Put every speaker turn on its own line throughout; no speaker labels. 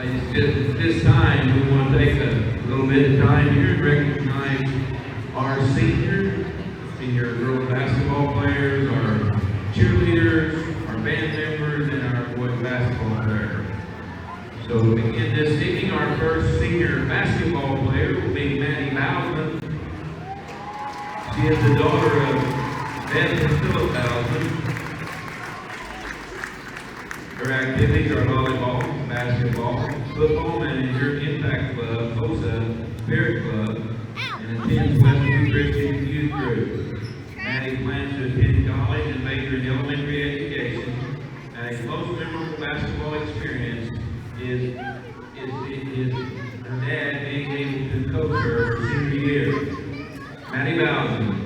This time, we want to take a little bit of time here and recognize our senior girls basketball players, our cheerleaders, our band members, and our boys basketball players. So to begin this evening, our first senior basketball player will be Maddie Bowsman. She is the daughter of Beth and Philip Bowsman. Her activities are volleyball, basketball, football manager, Impact Club, HOSA, Spirit Club, and attends Westview Christian Youth Group. Maddie plans to attend college and major in elementary education. Maddie's most memorable basketball experience is her dad being able to coach her senior year. Maddie Bowsman.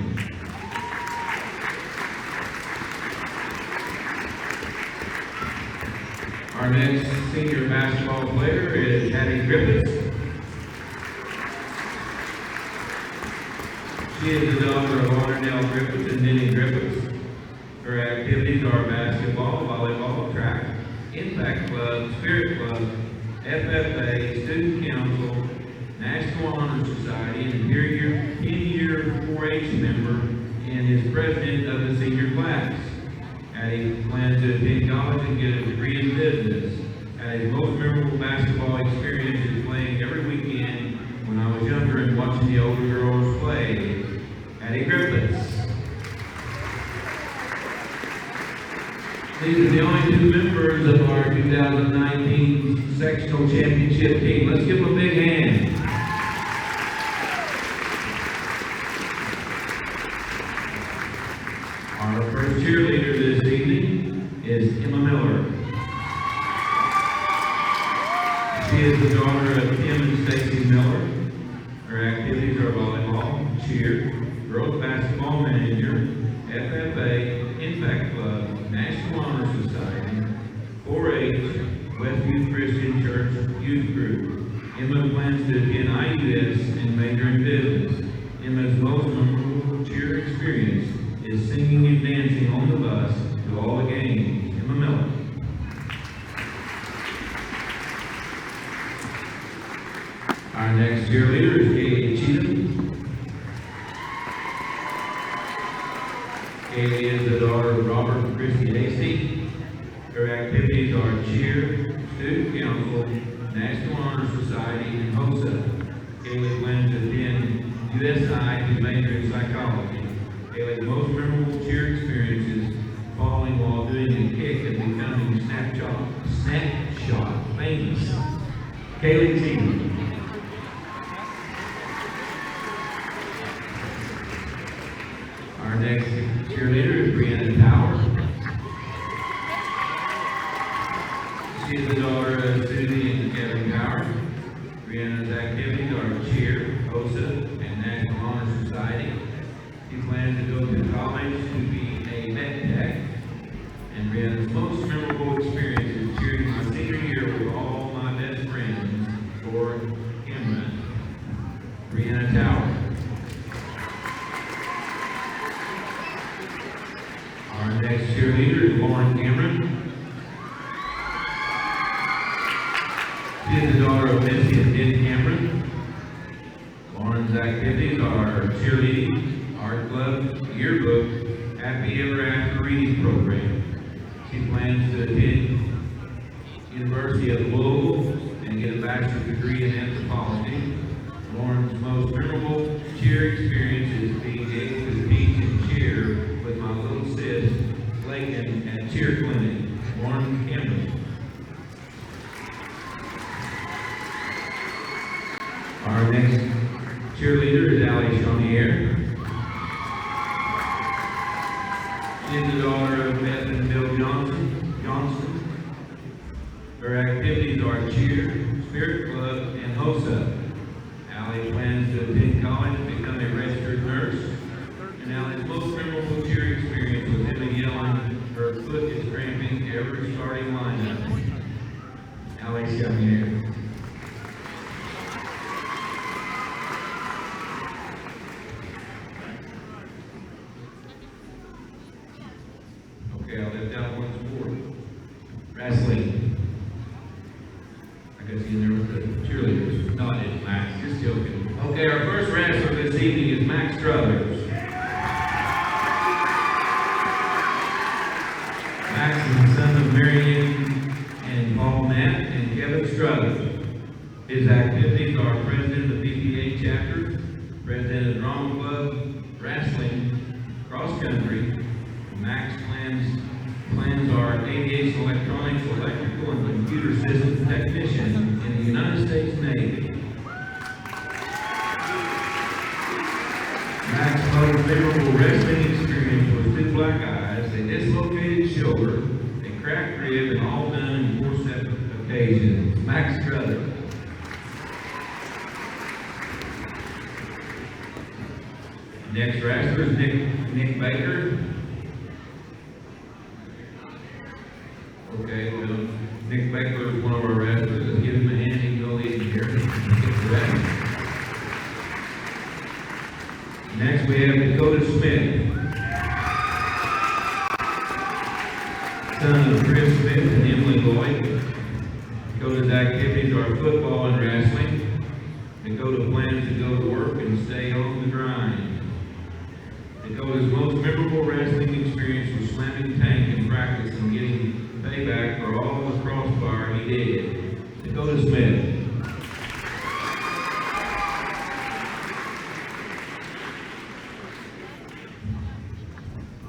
Our next senior basketball player is Hattie Griffiths. She is the daughter of Arnell Griffiths and Denny Griffiths. Her activities are basketball, volleyball, track, Impact Club, Spirit Club, FFA, Student Council, National Honor Society, and 10-year 4-H member, and is president of the senior class. Addie plans to attend college and get a degree in business. Addie's most memorable basketball experience is playing every weekend when I was younger and watching the older girls play. Addie Griffiths. These are the only two members of our 2019 sectional championship team. Let's give them a big hand. Our first cheerleader this evening is Emma Miller. She is the daughter of Tim and Stacy Miller. Her activities are volleyball, cheer, girls basketball manager, FFA, Impact Club, National Honor Society, 4-H, Westview Christian Church Youth Group. Emma plans to attend IUS and major in business. Emma's most memorable cheer experience is singing and dancing on the bus to all the games. Emma Miller. Our next cheerleader is Kaylee Cheatham. Kaylee is the daughter of Robert and Christy Hasty. Her activities are cheer, student council, National Honor Society, and HOSA. Kaylee plans to attend USI to major in psychology. Kaylee's most memorable cheer experiences falling while doing a kick and becoming snapshot famous. Kaylee Cheatham. Our next cheerleader is Brianna Tower. She is the daughter of Susie and Kevin Tower. Brianna's activities are cheer, HOSA, and National Honor Society. She plans to go to college to be a med tech. And Brianna's most memorable experience is cheering my senior year with all my best friends for Cameron. Brianna Tower. Our next cheerleader is Lauren Cameron. She is the daughter of Missy and Ed Cameron. Lauren's activities are cheerleading, art club, yearbook, happy ever after reading program. She plans to attend University of Louisville and get a bachelor's degree in anthropology. Lauren's most memorable cheer experience is being able to teach and cheer with my little sis, Lakin, at Cheer Clinic. Lauren Cameron. Our next cheerleader is Allie Chaumier. She is the daughter of Beth and Bill Johnson. Her activities are cheer, Spirit Club, and HOSA. Allie plans to attend college and become a registered this evening is Max Struthers. Max is the son of Marion and Paul Knapp and Kevin Struthers. His activities are president of BBB chapter, president of drama club, wrestling, cross country. Max plans are aviation, electronics, electrical, and computer systems technician in the United States Navy. Max's most memorable wrestling experience was two black eyes, a dislocated shoulder, a cracked rib, and all done in 4 separate occasions. Max Struthers. Next wrestler is Nick Baker. Okay, well, Nick Baker is one of our wrestlers. Let's give him a hand. He can go lead in here. Next we have Dakota Smith, son of Chris Smith and Emily Lloyd. Dakota's activities are football and wrestling. Dakota plans to go to work and stay on the grind. Dakota's most memorable wrestling experience was slamming Tank in practice and getting payback for all the crossbar he did. Dakota Smith.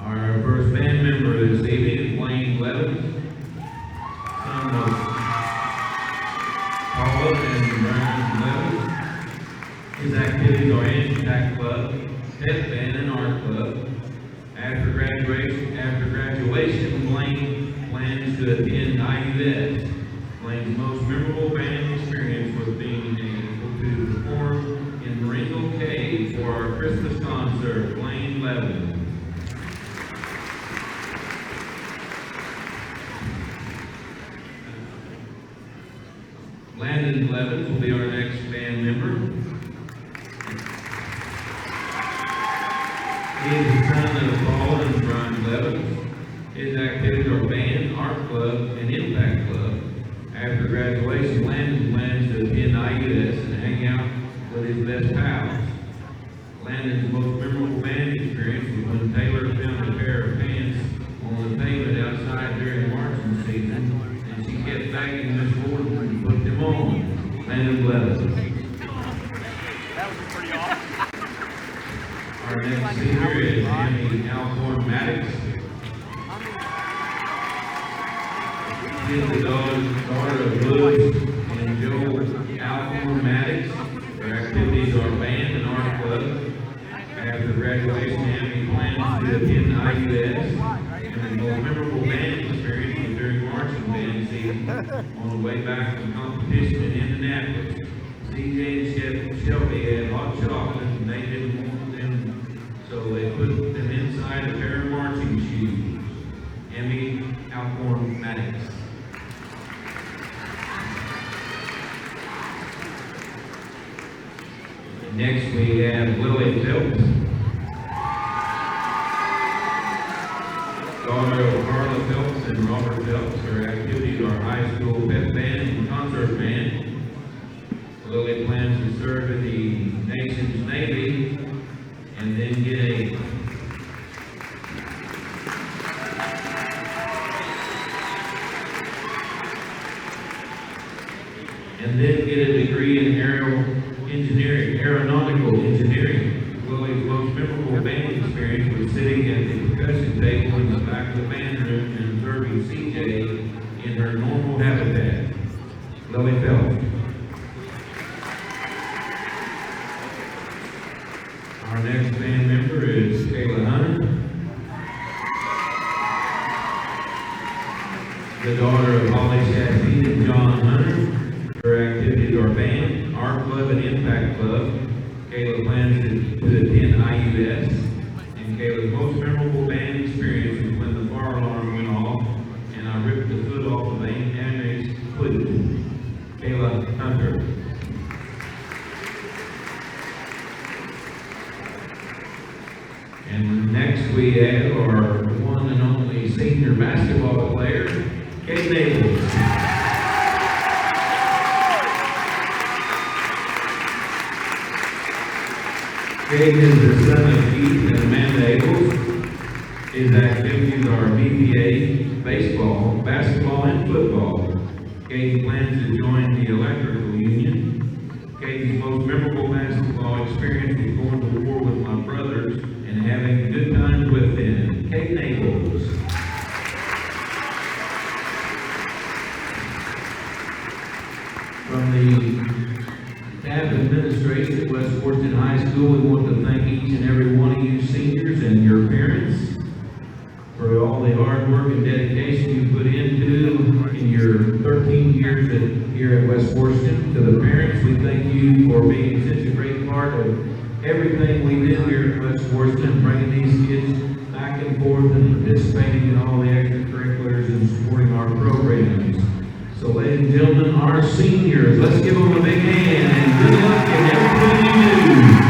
Our first band member this evening is Blaine Levins, son of Paula and Brian Levins. His activities are Impact Club, Pep Band, and Art Club. After graduation, Blaine plans to attend IUS. Blaine's most memorable band experience was being able to perform in Marengo Cave for our Christmas concert. Blaine Levin. Landon Levins will be our next band member. He is the son of Paul and Brian Levins. His activities are band, art club, and impact club. After graduation, Landon plans to attend IUS and hang out with his best pals. Landon's most memorable band experience was when Taylor found a pair of pants on the pavement outside during marching season, and she kept begging Miss Gordon to put them on. Landon Levins.
That was pretty awesome.
Our next singer is Amy Alcorn Maddox. She is the daughter of Louis and Joe Alcorn Maddox. Her activities are band and art club. After graduation, Amy plans to attend IUS, and the most memorable band experience was during marching band season on the way back from competition in Indianapolis. CJ and Shelby had hot chocolate, and they didn't want them, so they put them inside a pair of marching shoes. Emmy Alcorn Maddox. Next we have Lily Phelps, daughter of Carla Phelps and Robert Phelps. Her activities are high school pep band and concert band. Lily plans to serve in the nation's Navy and then get a degree in aeronautical engineering. Lily's most memorable band experience was sitting at the percussion table in the back of the band room and observing CJ in her normal habitat. Lily Phelps. Our next band member is Kayla Hunter, the daughter of Holly Chastain and John Hunter. Her activities are band, art club, and impact club. Kayla plans to attend IUS, and Kayla's most memorable band experience was when the fire alarm went off and I ripped the foot off of Annie's foot. Kayla Hunter. And next we have our one and only senior basketball player, Kate Naples. Cade is the son of Keith and Amanda Abels. His activities are BBA, baseball, basketball, and football. Cade plans to join the electrical union. Cade's most memorable basketball experience was going to war with my brothers and having good times with them. Cade Naples. From the staff administration at West Fortune High School, we want to thank each and every one of you seniors and your parents for all the hard work and dedication you put into in your 13 years here at West Fortune. To the parents, we thank you for being such a great part of everything we do here at West Fortune, bringing these kids back and forth and participating in all the extracurriculars and supporting our programs. So ladies and gentlemen, our seniors, let's give them a big hand and good luck in everything you do.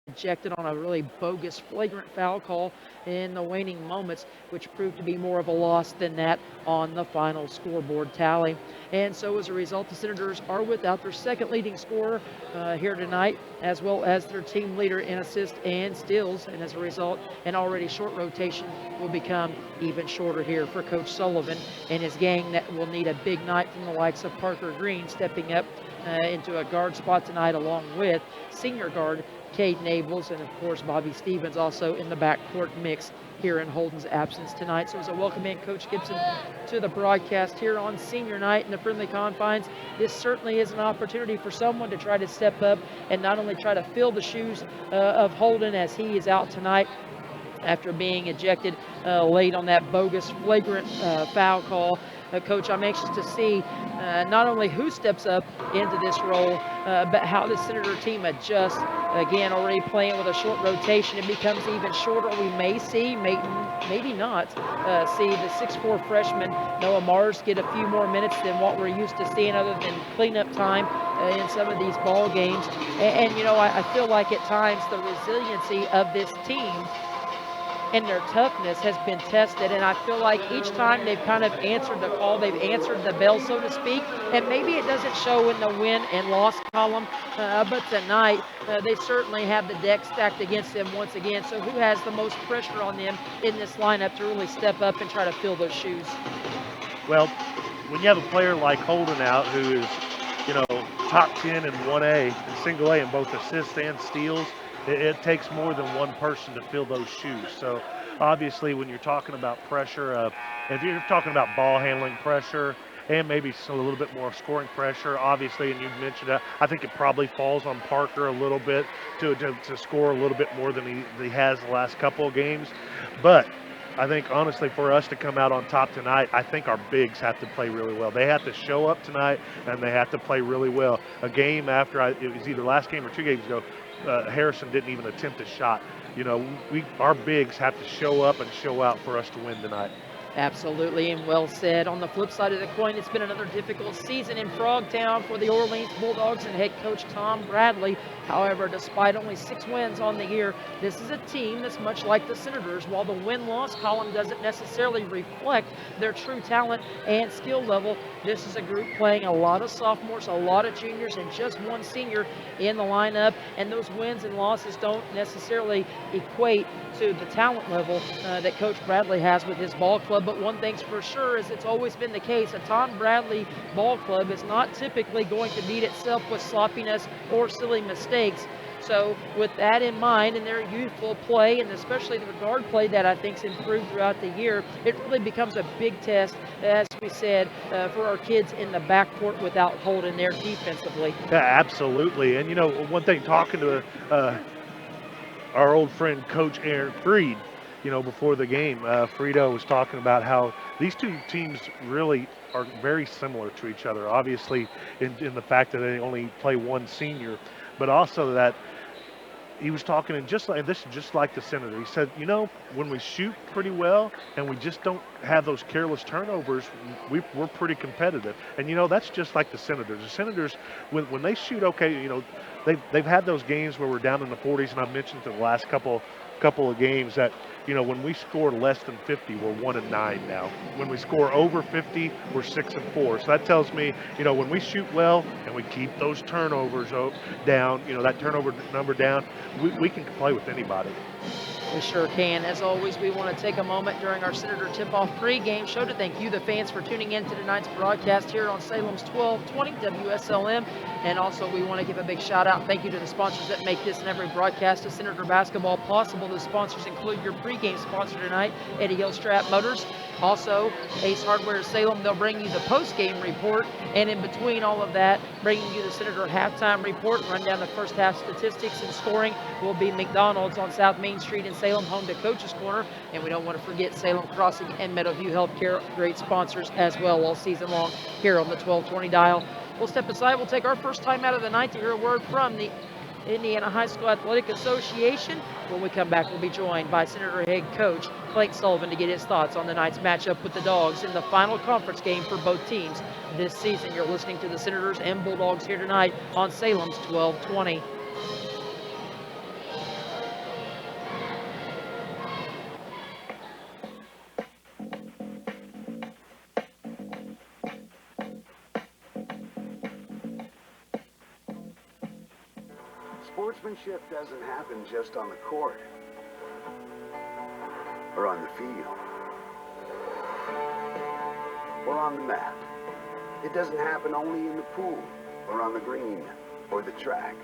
Ejected on a really bogus, flagrant foul call in the waning moments, which proved to be more of a loss than that on the final scoreboard tally. And so as a result, the Senators are without their second leading scorer here tonight, as well as their team leader in assists and steals. And as a result, an already short rotation will become even shorter here for Coach Sullivan and his gang that will need a big night from the likes of Parker Green stepping up into a guard spot tonight, along with senior guard Cade Naples, and of course Bobby Stevens also in the backcourt mix here in Holden's absence tonight. So as a welcome in, Coach Gibson, to the broadcast here on senior night in the friendly confines. This certainly is an opportunity for someone to try to step up and not only try to fill the shoes of Holden as he is out tonight after being ejected late on that bogus flagrant foul call. Coach, I'm anxious to see not only who steps up into this role, but how the Senator team adjusts. Again, already playing with a short rotation, it becomes even shorter. We may see, maybe not, see the 6'4" freshman Noah Mars get a few more minutes than what we're used to seeing, other than cleanup time in some of these ball games. And you know, I feel like at times the resiliency of this team and their toughness has been tested, and I feel like each time they've kind of answered the call, they've answered the bell, so to speak, and maybe it doesn't show in the win and loss column, but tonight they certainly have the deck stacked against them once again. So who has the most pressure on them in this lineup to really step up and try to fill those shoes?
Well, when you have a player like Holden out, who is, you know, top 10 in 1A and single A in both assists and steals, it takes more than one person to fill those shoes. So obviously when you're talking about pressure, if you're talking about ball handling pressure, and maybe a little bit more scoring pressure, obviously. And you mentioned that. I think it probably falls on Parker a little bit to score a little bit more than he has the last couple of games. But I think, honestly, for us to come out on top tonight, I think our bigs have to play really well. They have to show up tonight, and they have to play really well. A game after, it was either last game or 2 games ago, Harrison didn't even attempt a shot. You know, our bigs have to show up and show out for us to win tonight.
Absolutely, and well said. On the flip side of the coin, it's been another difficult season in Frogtown for the Orleans Bulldogs and head coach Tom Bradley. However, despite only 6 wins on the year, this is a team that's much like the Senators. While the win-loss column doesn't necessarily reflect their true talent and skill level, this is a group playing a lot of sophomores, a lot of juniors, and just 1 senior in the lineup. And those wins and losses don't necessarily equate to the talent level that Coach Bradley has with his ball club. But one thing's for sure, is it's always been the case, a Tom Bradley ball club is not typically going to beat itself with sloppiness or silly mistakes. So with that in mind, and their youthful play, and especially the guard play that I think's improved throughout the year, it really becomes a big test, as we said, for our kids in the backcourt without Holden there defensively.
Yeah, absolutely. And, you know, one thing, talking to our old friend Coach Aaron Freed, you know, before the game, Frito was talking about how these 2 teams really are very similar to each other, obviously in the fact that they only play 1 senior, but also that he was talking, and this is just like the Senator. He said, you know, when we shoot pretty well and we just don't have those careless turnovers, we're pretty competitive. And, you know, that's just like the Senators. The Senators, when they shoot okay, you know, they've had those games where we're down in the 40s, and I've mentioned the last couple of games that, you know, when we score less than 50, we're 1-9 now. When we score over 50, we're 6-4. So that tells me, you know, when we shoot well and we keep those turnovers down, you know, that turnover number down, we can play with anybody.
We sure can. As always, we want to take a moment during our Senator Tip-Off pregame show to thank you, the fans, for tuning in to tonight's broadcast here on Salem's 1220 WSLM. And also, we want to give a big shout-out and thank you to the sponsors that make this and every broadcast of Senator basketball possible. The sponsors include your pregame sponsor tonight, Eddie Gilstrap Motors. Also, Ace Hardware Salem. They'll bring you the post-game report. And in between all of that, bringing you the Senator halftime report, run down the first half statistics and scoring, will be McDonald's on South Main Street in Salem, home to Coach's Corner. And we don't want to forget Salem Crossing and Meadowview Healthcare, great sponsors as well all season long here on the 1220 dial. We'll step aside. We'll take our first time out of the night to hear a word from the Indiana High School Athletic Association. When we come back, we'll be joined by Senator head coach Clayton Sullivan to get his thoughts on the night's matchup with the Dogs in the final conference game for both teams this season. You're listening to the Senators and Bulldogs here tonight on Salem's 1220.
Sportsmanship doesn't happen just on the court or on the field or on the mat. It doesn't happen only in the pool or on the green or the track.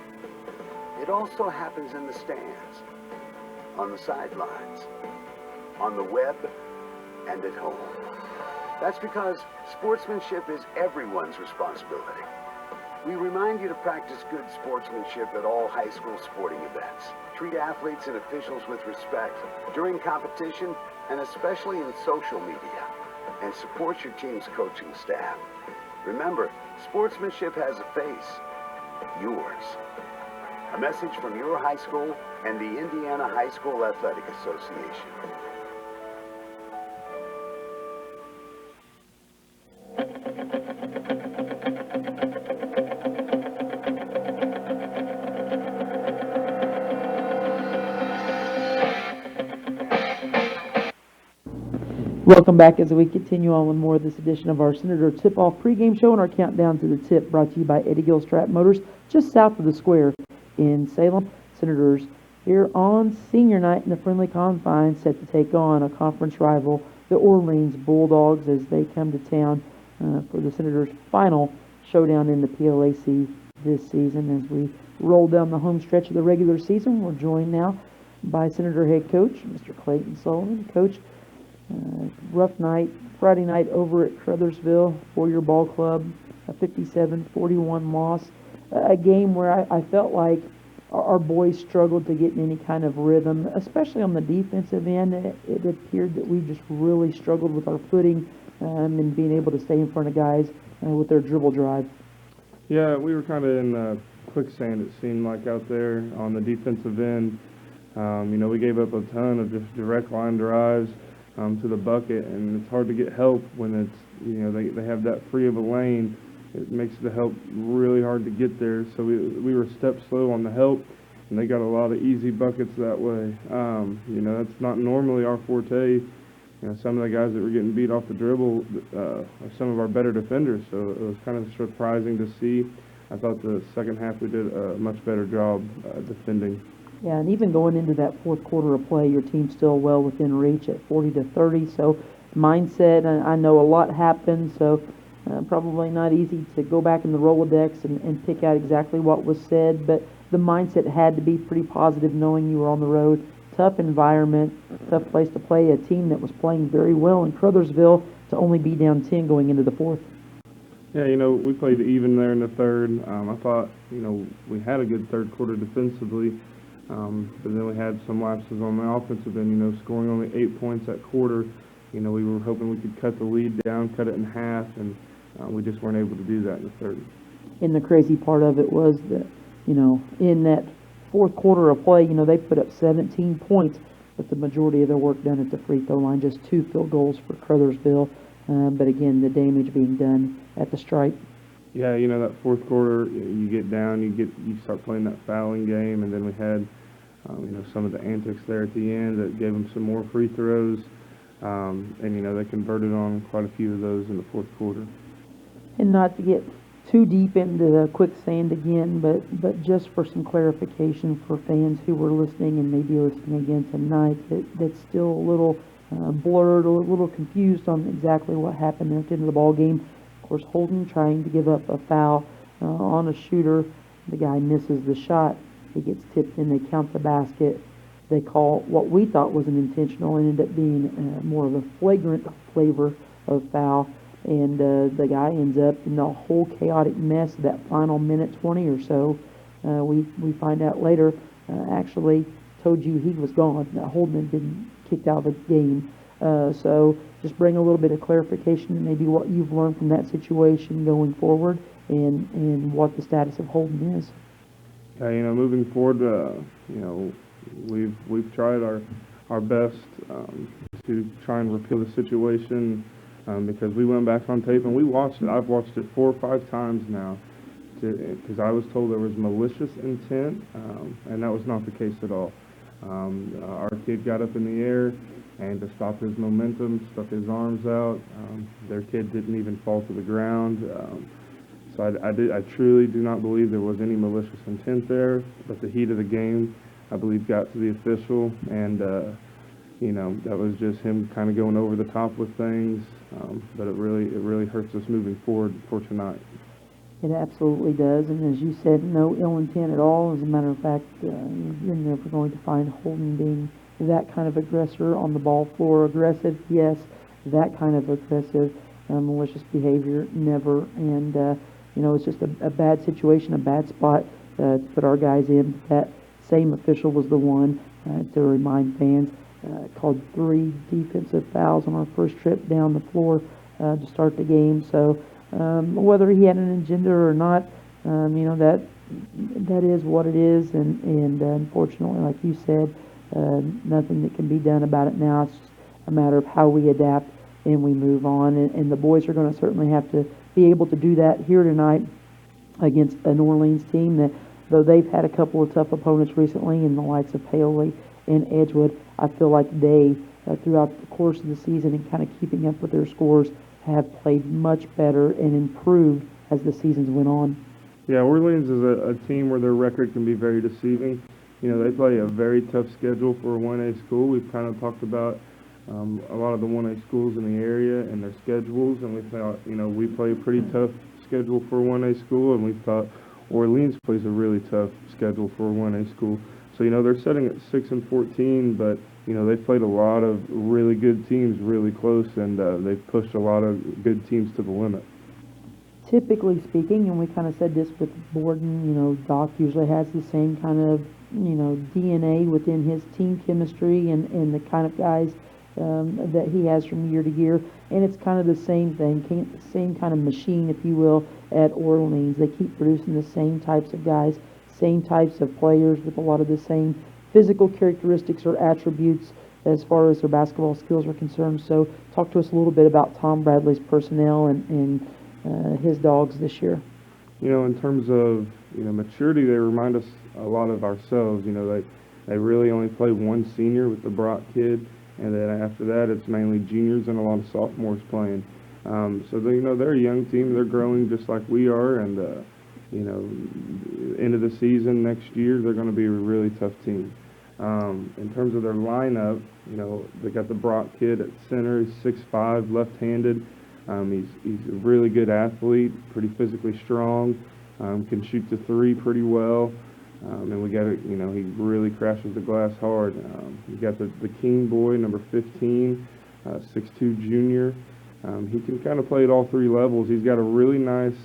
It also happens in the stands, on the sidelines, on the web, and at home. That's because sportsmanship is everyone's responsibility. We remind you to practice good sportsmanship at all high school sporting events. Treat athletes and officials with respect during competition and especially in social media. And support your team's coaching staff. Remember, sportsmanship has a face. Yours. A message from your high school and the Indiana High School Athletic Association.
Welcome back as we continue on with more of this edition of our Senator Tip-Off pregame show and our countdown to the tip, brought to you by Eddie Gilstrap Motors, just south of the square in Salem. Senators here on senior night in the friendly confines, set to take on a conference rival, the Orleans Bulldogs, as they come to town for the Senators' final showdown in the PLAC this season. As we roll down the home stretch of the regular season, we're joined now by Senator head coach, Mr. Clayton Sullivan. Coach, Rough night, Friday night over at Crothersville for your ball club, a 57-41 loss. A game where I felt like our boys struggled to get in any kind of rhythm, especially on the defensive end. It appeared that we just really struggled with our footing and being able to stay in front of guys with their dribble drive.
Yeah, we were kind of in quicksand, it seemed like, out there on the defensive end. We gave up a ton of just direct line drives to the bucket, and it's hard to get help when it's, they have that free of a lane. It makes the help really hard to get there. So we were step slow on the help, and they got a lot of easy buckets that way. That's not normally our forte. Some of the guys that were getting beat off the dribble are some of our better defenders, so it was kind of surprising to see. I thought the second half we did a much better job defending.
Yeah, and even going into that fourth quarter of play, your team's still well within reach at 40-30. So mindset, I know a lot happened, so probably not easy to go back in the Rolodex and pick out exactly what was said, but the mindset had to be pretty positive knowing you were on the road. Tough environment, tough place to play, a team that was playing very well in Crothersville to only be down 10 going into the fourth.
Yeah, we played even there in the third. I thought, we had a good third quarter defensively, but then we had some lapses on the offensive end, scoring only 8 points at quarter. We were hoping we could cut the lead down, cut it in half, and we just weren't able to do that in the third.
And the crazy part of it was that, in that fourth quarter of play, they put up 17 points, but the majority of their work done at the free throw line, just 2 field goals for Crothersville. But again, the damage being done at the stripe.
Yeah, that fourth quarter, you get down, you start playing that fouling game, and then we had, some of the antics there at the end that gave them some more free throws, and they converted on quite a few of those in the fourth quarter.
And not to get too deep into the quicksand again, but just for some clarification for fans who were listening and maybe listening again tonight, that's still a little blurred or a little confused on exactly what happened there at the end of the ball game. Of course, Holden trying to give up a foul on a shooter. The guy misses the shot. He gets tipped in. They count the basket. They call what we thought was an intentional and ended up being more of a flagrant flavor of foul. And the guy ends up in the whole chaotic mess of that final minute 20 or so. We find out later, actually told you he was gone. That Holden had been kicked out of the game. So just bring a little bit of clarification to maybe what you've learned from that situation going forward and what the status of Holden is.
Moving forward, we've tried our best to try and repeal the situation. Because we went back on tape and we watched it. I've watched it 4 or 5 times now because I was told there was malicious intent, and that was not the case at all. Our kid got up in the air and to stop his momentum, stuck his arms out. Their kid didn't even fall to the ground. So I truly do not believe there was any malicious intent there, but the heat of the game, I believe, got to the official, and that was just him kind of going over the top with things, but it really hurts us moving forward for tonight.
It absolutely does, and as you said, no ill intent at all. As a matter of fact, you're never going to find Holden being that kind of aggressor on the ball floor. Aggressive, yes, that kind of aggressive, malicious behavior, never. And, it's just a bad situation, a bad spot to put our guys in. That same official was the one, to remind fans, called 3 defensive fouls on our first trip down the floor to start the game. So whether he had an agenda or not, that is what it is. And unfortunately, like you said, nothing that can be done about it now. It's just a matter of how we adapt and we move on. And the boys are going to certainly have to be able to do that here tonight against a New Orleans team that, though they've had a couple of tough opponents recently in the likes of Paoli and Edgewood, I feel like they, throughout the course of the season and kind of keeping up with their scores, have played much better and improved as the seasons went on.
Yeah, Orleans is a team where their record can be very deceiving. They play a very tough schedule for a 1A school. We've kind of talked about a lot of the 1A schools in the area and their schedules, and we thought, we play a pretty tough schedule for a 1A school, and we thought Orleans plays a really tough schedule for a 1A school. So, they're sitting at 6-14, but, they've played a lot of really good teams really close, and they've pushed a lot of good teams to the limit.
Typically speaking, and we kind of said this with Borden, Doc usually has the same kind of, DNA within his team chemistry and the kind of guys that he has from year to year. And it's kind of the same thing, same kind of machine, if you will, at Orleans. They keep producing the same types of guys, same types of players with a lot of the same physical characteristics or attributes as far as their basketball skills are concerned. So talk to us a little bit about Tom Bradley's personnel and his dogs this year.
In terms of, maturity, they remind us a lot of ourselves. They really only play one senior with the Brock kid, and then after that it's mainly juniors and a lot of sophomores playing. So they're a young team. They're growing just like we are, and end of the season next year they're going to be a really tough team. In terms of their lineup, they got the Brock kid at center. He's 6'5", left-handed. He's a really good athlete, pretty physically strong, can shoot the three pretty well, and we got he really crashes the glass hard. We got the King boy, number 15, 6'2" junior. He can kind of play at all three levels. He's got a really nice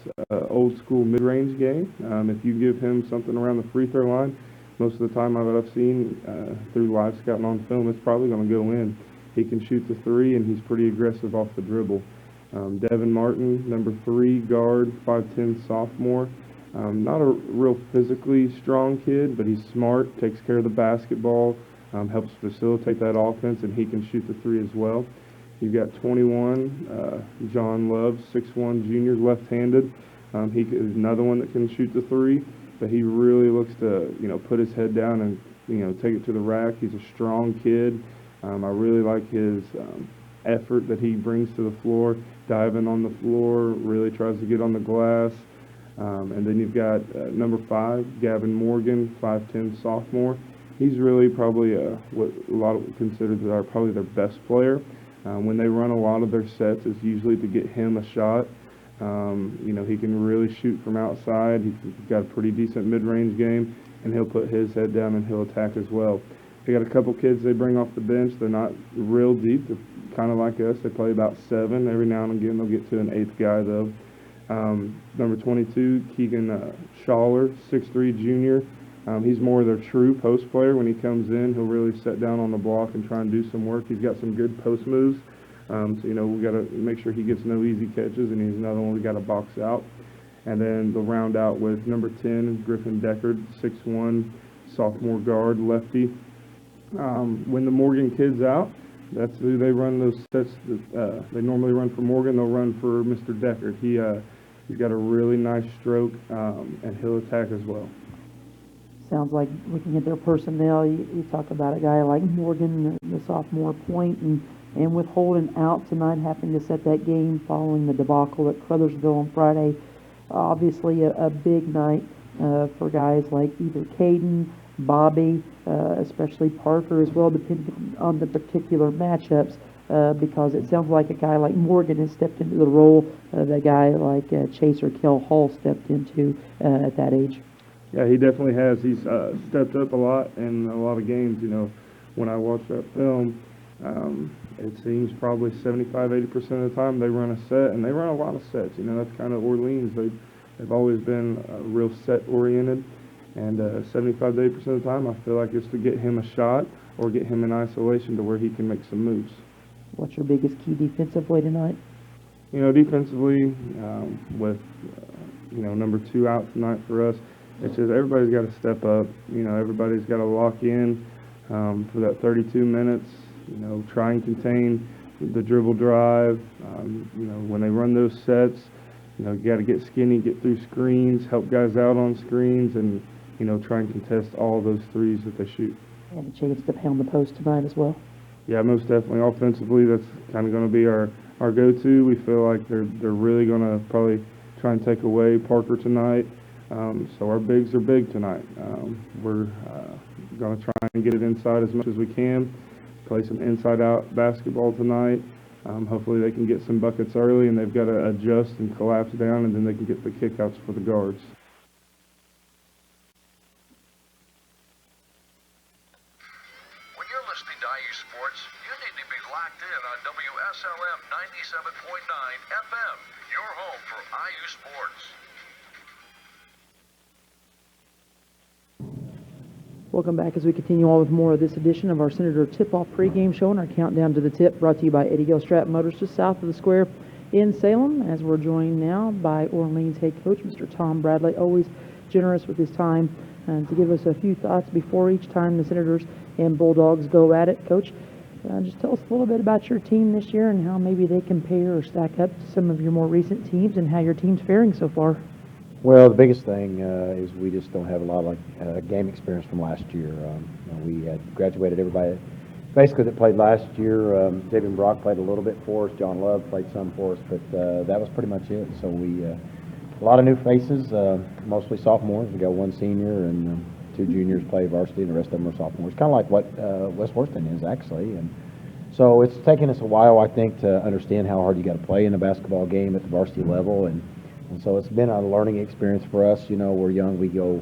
old school mid-range game. If you give him something around the free throw line, most of the time I've seen through live scouting on film, it's probably going to go in. He can shoot the three, and he's pretty aggressive off the dribble. Devin Martin, number 3, guard, 5'10", sophomore. Not a real physically strong kid, but he's smart, takes care of the basketball, helps facilitate that offense, and he can shoot the three as well. You've got 21, John Love, 6'1", junior, left-handed. He is another one that can shoot the three, but he really looks to, put his head down and, take it to the rack. He's a strong kid. I really like his effort that he brings to the floor, diving on the floor, really tries to get on the glass. And then you've got number 5, Gavin Morgan, 5'10", sophomore. He's really probably what a lot of consider probably their best player. When they run a lot of their sets, it's usually to get him a shot. He can really shoot from outside. He's got a pretty decent mid-range game, and he'll put his head down and he'll attack as well. They got a couple kids they bring off the bench. They're not real deep. They're kind of like us. They play about 7. Every now and again they'll get to an 8th guy, though. Number 22, Keegan Schaller, 6'3", junior. He's more of their true post player. When he comes in, he'll really set down on the block and try and do some work. He's got some good post moves. We got to make sure he gets no easy catches, and he's another one we got to box out. And then they'll round out with number 10, Griffin Deckard, 6'1", sophomore guard, lefty. When the Morgan kid's out, that's who they run those sets. They normally run for Morgan. They'll run for Mr. Deckard. He's got a really nice stroke, and he'll attack as well.
Sounds like looking at their personnel, you talk about a guy like Morgan, the sophomore point, and with Holden out tonight, having to set that game following the debacle at Crothersville on Friday. Obviously a big night for guys like either Caden, Bobby, especially Parker as well, depending on the particular matchups, because it sounds like a guy like Morgan has stepped into the role that a guy like Chase or Kel Hall stepped into at that age.
Yeah, he definitely has. He's stepped up a lot in a lot of games. When I watch that film, it seems probably 75-80% of the time they run a set, and they run a lot of sets. That's kind of Orleans. They've always been real set-oriented, and 75-80% of the time I feel like it's to get him a shot or get him in isolation to where he can make some moves.
What's your biggest key defensively tonight?
Defensively, with number 2 out tonight for us, it's just everybody's got to step up. Everybody's got to lock in for that 32 minutes. Try and contain the dribble drive. When they run those sets, you got to get skinny, get through screens, help guys out on screens, and try and contest all those threes that they shoot.
And a chance to pound the post tonight as well.
Yeah, most definitely. Offensively, that's kind of going to be our go-to. We feel like they're really going to probably try and take away Parker tonight. So our bigs are big tonight. We're going to try and get it inside as much as we can. Play some inside-out basketball tonight. Hopefully they can get some buckets early, and they've got to adjust and collapse down, and then they can get the kickouts for the guards.
listening to IU Sports, you need to be locked in on WSLM 97.9 FM, your home for IU Sports.
Welcome back as we continue on with more of this edition of our Senator Tip-Off pregame show and our countdown to the tip, brought to you by Eddie Gilstrap Motors, just south of the square in Salem, as we're joined now by Orleans head coach, Mr. Tom Bradley, always generous with his time, and to give us a few thoughts before each time the Senators and Bulldogs go at it. Coach, just tell us a little bit about your team this year and how maybe they compare or stack up to some of your more recent teams and how your team's faring so far.
Well, the biggest thing is we just don't have a lot of game experience from last year. We had graduated everybody basically that played last year. David Brock played a little bit for us. John Love played some for us, but that was pretty much it. So we a lot of new faces, mostly sophomores. We got one senior and two juniors play varsity, and the rest of them are sophomores. Kind of like what West Worthington is actually. And so it's taken us a while, I think, to understand how hard you got to play in a basketball game at the varsity level. And so it's been a learning experience for us. You know, we're young, we go,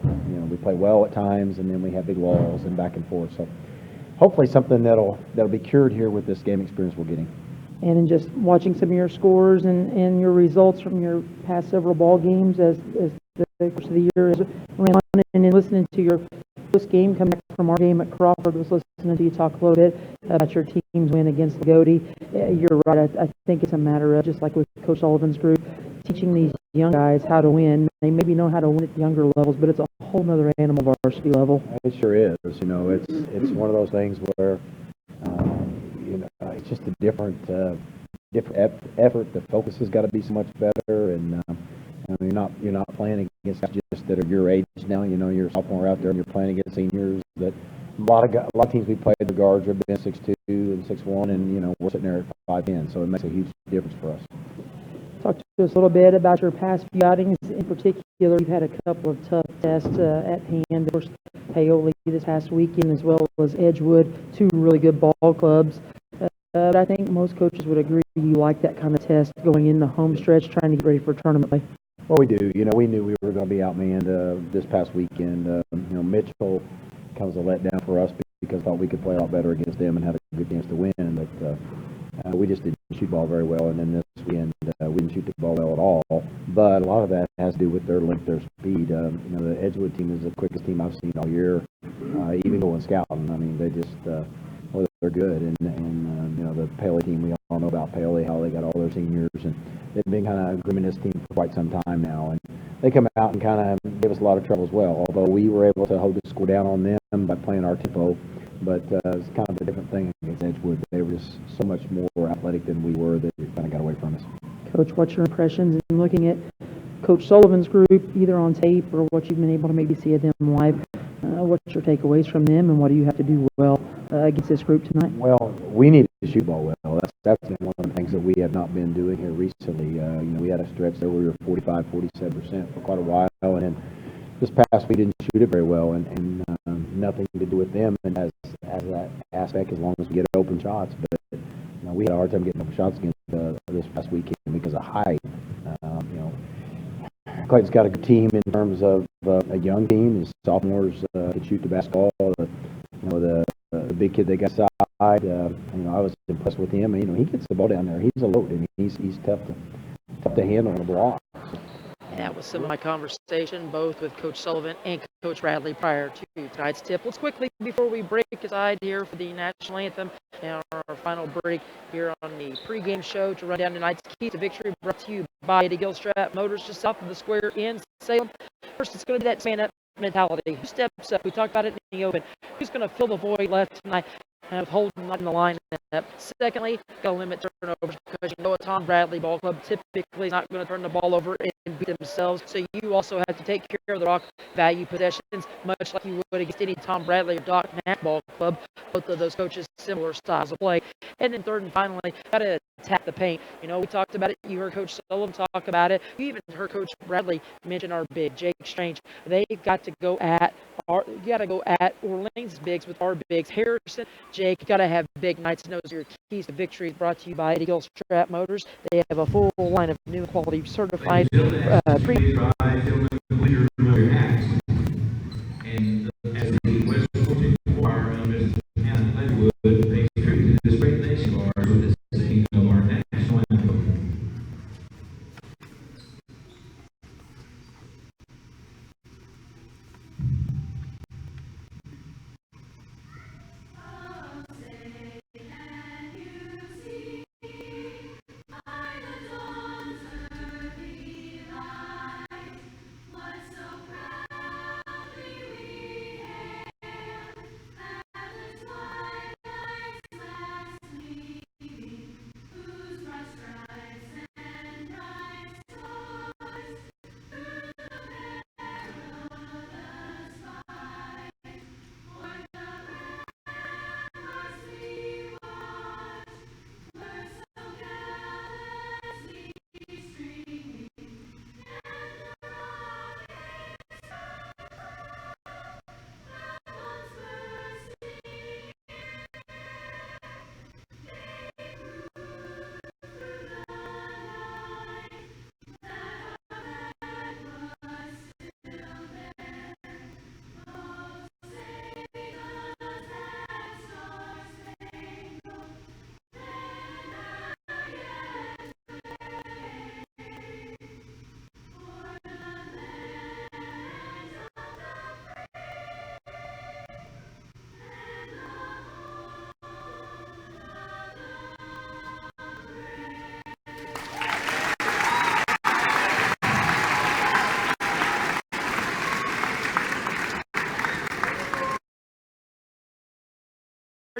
we play well at times, and then we have big walls and back and forth. So hopefully something that'll be cured here with this game experience we're getting.
And in just watching some of your scores and your results from your past several ball games as the course of the year is ran on, and in listening to your post game coming back from our game at Crawford, was listening to you talk a little bit about your team's win against Lagodi. You're right. I think it's a matter of, just like with Coach Sullivan's group, teaching these young guys how to win. They maybe know how to win at younger levels, but it's a whole other animal varsity level.
It sure is. It's one of those things where it's just a different effort. The focus has got to be so much better, and you're not playing against guys just that are your age now. You're a sophomore out there, and you're playing against seniors. That a lot of teams we played, the guards have been 6'2" and 6'1", and we're sitting there at 5'10", so it makes a huge difference for us.
Talk to us a little bit about your past few outings. In particular, you've had a couple of tough tests at hand. Of course, Paoli this past weekend, as well as Edgewood, two really good ball clubs. But I think most coaches would agree you like that kind of test going in the home stretch, trying to get ready for tournament play.
Well, we do. We knew we were going to be outmanned this past weekend. Mitchell kind of was a letdown for us because I thought we could play a lot better against them and had a good chance to win. But we just didn't shoot the ball very well. And then this weekend, we didn't shoot the ball well at all. But a lot of that has to do with their length, their speed. The Edgewood team is the quickest team I've seen all year, even going scouting. I mean, they just they're good. And the Paoli team, we all know about Paoli, how they got all their seniors, and they've been kind of grooming this team for quite some time now. And they come out and kind of give us a lot of trouble as well, although we were able to hold the score down on them by playing our tempo. But it's kind of a different thing against Edgewood. They were just so much more athletic than we were that it kind of got away from us.
Coach, what's your impressions in looking at Coach Sullivan's group, either on tape or what you've been able to maybe see of them live? What's your takeaways from them, and what do you have to do well against this group tonight?
Well, we need to shoot ball well. That's been one of the things that we have not been doing here recently. We had a stretch there where we were 45, 47% for quite a while, and then this past we didn't shoot it very well, and nothing to do with them and as that aspect, as long as we get open shots. But we had a hard time getting open shots against this past weekend because of height. Clayton's got a good team in terms of a young team. His sophomores can shoot the basketball. The big kid they got side. I was impressed with him. He gets the ball down there. He's a load, and he's tough to handle on the block.
That was some of my conversation, both with Coach Sullivan and Coach Bradley prior to tonight's tip. Let's quickly, before we break aside here for the national anthem and our final break here on the pregame show, to run down tonight's key to victory, brought to you by Eddie Gilstrap Motors, just south of the square in Salem. First, it's going to be that stand-up mentality. Who steps up? We talked about it in the open. Who's going to fill the void left tonight? With Holden not in the line. Secondly, got to limit turnovers, because a Tom Bradley ball club typically is not going to turn the ball over and beat themselves. So you also have to take care of the rock value possessions, much like you would against any Tom Bradley or Doc Nash ball club. Both of those coaches, similar styles of play. And then third and finally, got to attack the paint. We talked about it. You heard Coach Sullivan talk about it. You even heard Coach Bradley mention our big, Jake Strange. They've got to go at Orleans bigs with our bigs. Harrison, Jake, got to have big nights. Those are your keys to victory. Brought to you by Eddie Gilstrap Motors. They have a full line of new quality certified pre.
And as the West Coast choir, Mr. Hannah Linwood,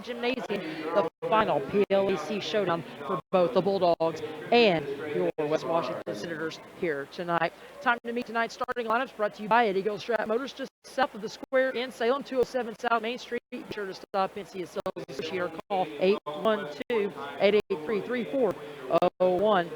Gymnasium, the final PLAC showdown for both the Bulldogs and your West Washington Senators here tonight. Time to meet tonight's starting lineups brought to you by Eddie Gilstrap Motors, just south of the square in Salem, 207 South Main Street. Be sure to stop in, see a sales associate, or call 812-883-3401.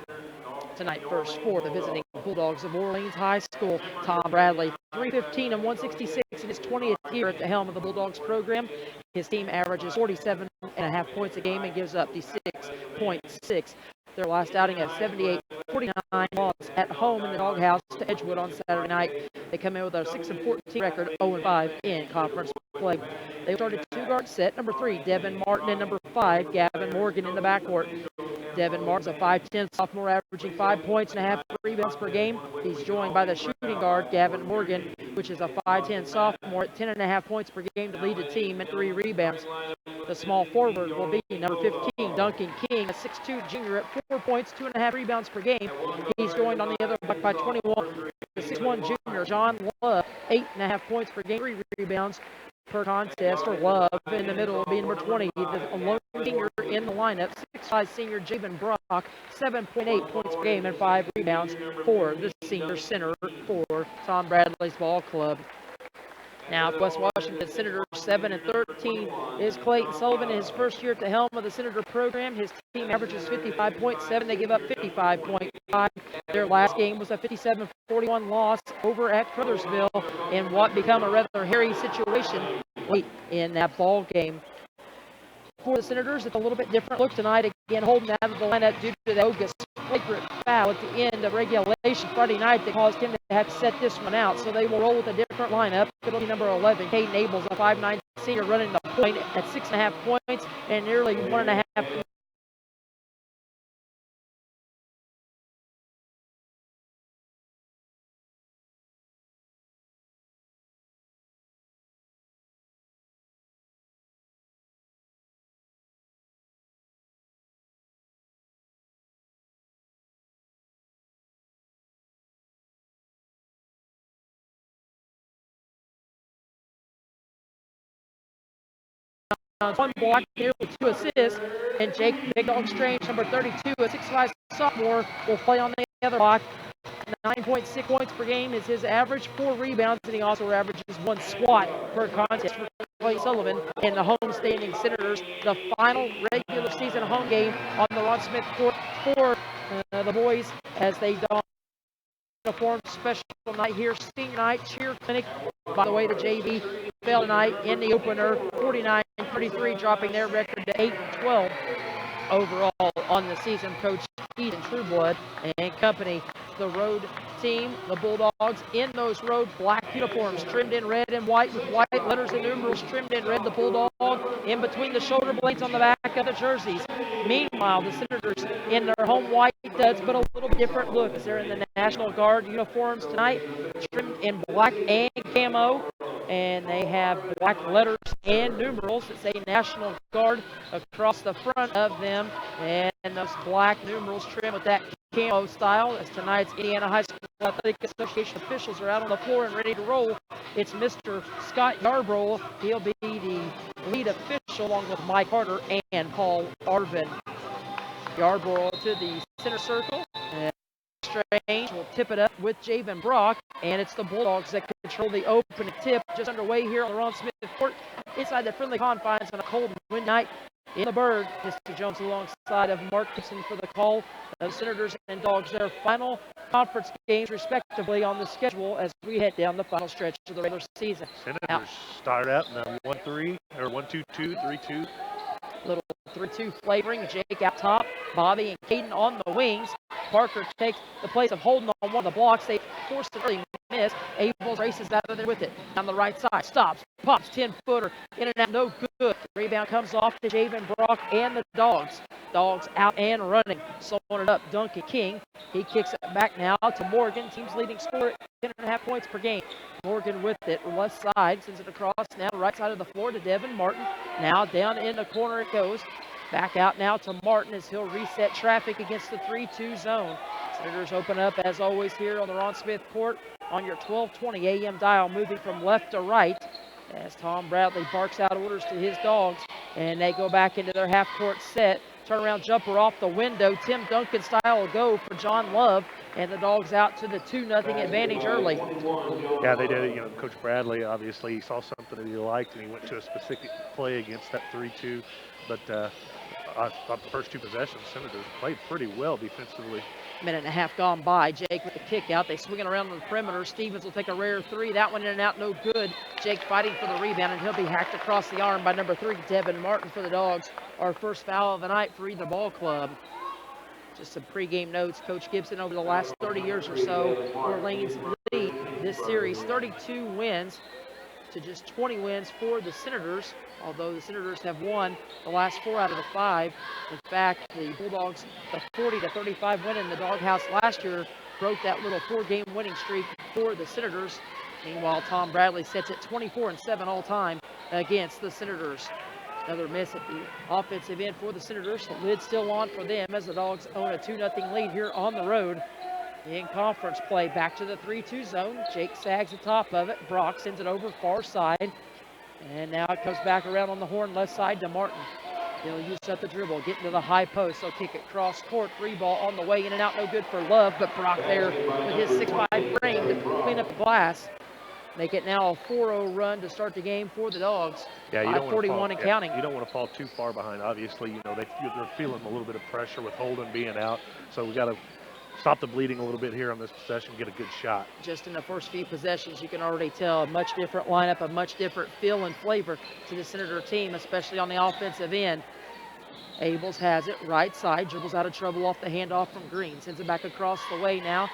Tonight, first for the visiting Bulldogs of Orleans High School, Tom Bradley, 315 and 166 in his 20th year at the helm of the Bulldogs program. His team averages 47.5 points a game and gives up the 6.6. Their last outing at 78-49 loss at home in the Doghouse to Edgewood on Saturday night. They come in with a 6-14 record, 0-5 in conference play. They started two-guard set, number 3, Devin Martin, and number 5, Gavin Morgan in the backcourt. Devin Martin's a 5'10 sophomore averaging 5 points and a half rebounds per game. He's joined by the shooting guard, Gavin Morgan, which is a 5'10 sophomore at 10.5 points per game to lead the team and 3 rebounds. The small forward will be number 15, Duncan King, a 6'2 junior at 4 points, 2.5 rebounds per game. He's joined on the other block by 21, the 6'1 junior, John Love, 8.5 points per game, 3 rebounds per contest for Love. In the middle will be number 20, the lone senior in the lineup, 6'5 senior Javen Brock, 7.8 points per game and 5 rebounds for the senior center for Tom Bradley's ball club. Now, West Washington Senators 7-13 is Clayton Sullivan in his first year at the helm of the Senator program. His team averages 55.7. They give up 55.5. Their last game was a 57-41 loss over at Crothersville in what became a rather hairy situation late in that ball game. For the Senators, it's a little bit different look tonight. Again, holding out of the lineup due to the bogus flagrant foul at the end of regulation Friday night that caused him to have to set this one out. So they will roll with a different lineup. It'll be number 11, Caden Abels, a 5'9 senior, running the point at 6.5 points and nearly 1.5 one block here with 2 assists, and Jake Big Dog Strange, number 32, a 6'5 sophomore, will play on the other block. 9.6 points per game is his average, 4 rebounds, and he also averages 1 squat per contest for Clay Sullivan and the home-standing Senators. The final regular season home game on the Ron Smith court for the boys as they don uniform. Special night here, senior night, cheer clinic. By the way, the JV fell tonight in the opener, 49-33, dropping their record to 8-12 overall on the season. Coach Eden Trueblood and company. The road team, the Bulldogs, in those road black uniforms trimmed in red and white with white letters and numerals trimmed in red. The Bulldog in between the shoulder blades on the back of the jerseys. Meanwhile, the Senators in their home white duds, but a little bit different look as they're in the National Guard uniforms tonight, trimmed in black and camo, and they have black letters and numerals that say National Guard across the front of them, and those black numerals trimmed with that camo style. As tonight's Indiana High School Athletic Association officials are out on the floor and ready to roll. It's Mr. Scott Yarbrough. He'll be the lead official along with Mike Carter and Paul Arvin. Yarbrough to the center circle. And Strange will tip it up with Javen Brock, and it's the Bulldogs that control the open tip. Just underway here on the Ron Smith court inside the friendly confines on a cold wind night. In the Bird, Mr. Jones alongside of Mark Gibson for the call. The Senators and Dogs, their final conference games respectively on the schedule as we head down the final stretch of the regular season.
Senators start out in a 1-3 or 1-2-2, 3-2.
Little 3-2 flavoring. Jake out top, Bobby and Caden on the wings. Parker takes the place of Holden on one of the blocks. They force an early miss. Abels races out of there with it. On the right side, stops, pops, 10-footer, in and out, no good. Rebound comes off to Javen Brock and the Dogs. Dogs out and running. Slowing it up, Duncan King. He kicks it back now to Morgan. Team's leading scorer at 10.5 points per game. Morgan with it, left side, sends it across. Now right side of the floor to Devin Martin. Now down in the corner it goes. Back out now to Martin as he'll reset traffic against the 3-2 zone. Senators open up as always here on the Ron Smith court on your 1220 AM dial, moving from left to right. as Tom Bradley barks out orders to his dogs, and they go back into their half-court set. Turnaround jumper off the window. Tim Duncan style will go for John Love, and the Dogs out to the 2-0 advantage early.
Yeah, they did it. Coach Bradley, obviously, he saw something that he liked, and he went to a specific play against that 3-2. But I thought the first two possessions, Senators played pretty well defensively.
Minute and a half gone by. Jake with the kick out. They swing it around on the perimeter. Stevens will take a rare three. That one in and out, no good. Jake fighting for the rebound, and he'll be hacked across the arm by number 3, Devin Martin for the Dogs. Our first foul of the night for either ball club. Just some pregame notes. Coach Gibson, over the last 30 years or so, Orleans lead this series 32 wins to just 20 wins for the Senators, although the Senators have won the last 4 out of the 5. In fact, the Bulldogs, the 40-35 win in the Doghouse last year, broke that little 4-game winning streak for the Senators. Meanwhile, Tom Bradley sets it 24-7 all time against the Senators. Another miss at the offensive end for the Senators. The lid's still on for them as the Dogs own a 2-0 lead here on the road. In conference play, back to the 3-2 zone. Jake sags the top of it. Brock sends it over far side. And now it comes back around on the horn left side to Martin. He'll use up the dribble, get into the high post. He'll kick it cross court. 3 ball on the way, in and out, no good for Love. But Brock there with his 6'5" frame to clean up the glass. Make it now a 4-0 run to start the game for the Dogs.
Yeah, you don't want to
41 and counting.
You don't want to fall too far behind. Obviously, they're feeling a little bit of pressure with Holden being out. So we got to stop the bleeding a little bit here on this possession, get a good shot.
Just in the first few possessions, you can already tell a much different lineup, a much different feel and flavor to the Senator team, especially on the offensive end. Abels has it right side, dribbles out of trouble off the handoff from Green, sends it back across the way now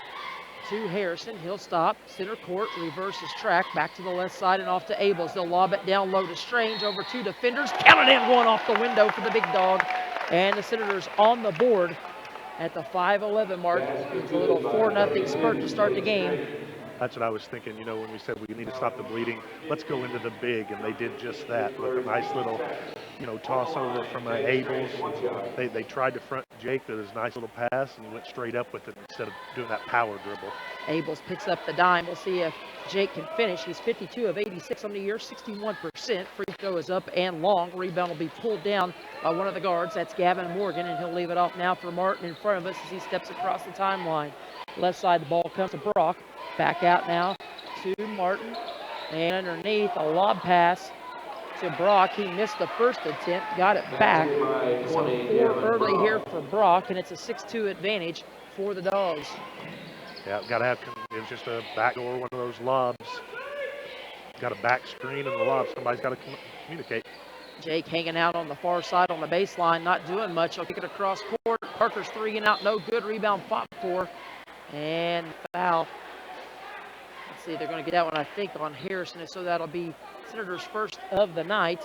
to Harrison. He'll stop, center court, reverses track, back to the left side and off to Abels. They'll lob it down low to Strange, over 2 defenders, counted in, one off the window for the big dog. And the Senators on the board at the 5:11 mark. It's a little 4-0 spurt to start the game.
That's what I was thinking, when we said we need to stop the bleeding, let's go into the big, and they did just that with a nice little, toss over from Abels. They tried to front Jake with his nice little pass, and he went straight up with it instead of doing that power dribble.
Abels picks up the dime. We'll see if Jake can finish. He's 52 of 86 on the year, 61%. Free throw is up and long. Rebound will be pulled down by one of the guards. That's Gavin Morgan, and he'll leave it off now for Martin in front of us as he steps across the timeline. Left side, the ball comes to Brock. Back out now to Martin. And underneath, a lob pass to Brock. He missed the first attempt, got it back. So 4 early here for Brock, and it's a 6-2 advantage for the Dogs.
Yeah, got to have, it was just a backdoor, one of those lobs. Got a back screen and the lob. Somebody's got to communicate. Jake
hanging out on the far side on the baseline, not doing much. He'll kick it across court. Parker's 3 and out, no good. Rebound fought for. And foul. Let's see, they're going to get that one, I think, on Harrison, and so that'll be Senators' first of the night.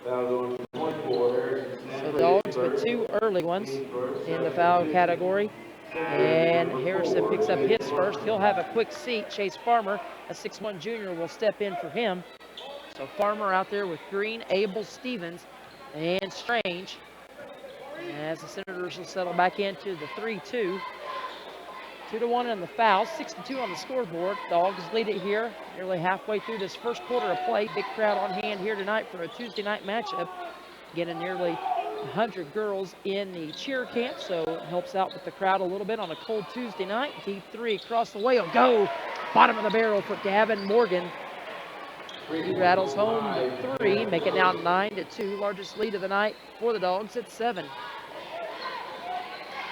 So the Dogs with 2 early ones in the foul category. And Harrison picks up his first. He'll have a quick seat. Chase Farmer, a 6'1" junior, will step in for him. So Farmer out there with Green, Abel, Stevens, and Strange. As the Senators will settle back into the 3-2. 2-1 in the foul, 6-2 on the scoreboard. Dogs lead it here, nearly halfway through this first quarter of play. Big crowd on hand here tonight for a Tuesday night matchup. Getting nearly 100 girls in the cheer camp, so it helps out with the crowd a little bit on a cold Tuesday night. Deep 3 across the way, will go. Bottom of the barrel for Gavin Morgan. He rattles home the 3, make it now 9-2. Largest lead of the night for the Dogs at 7.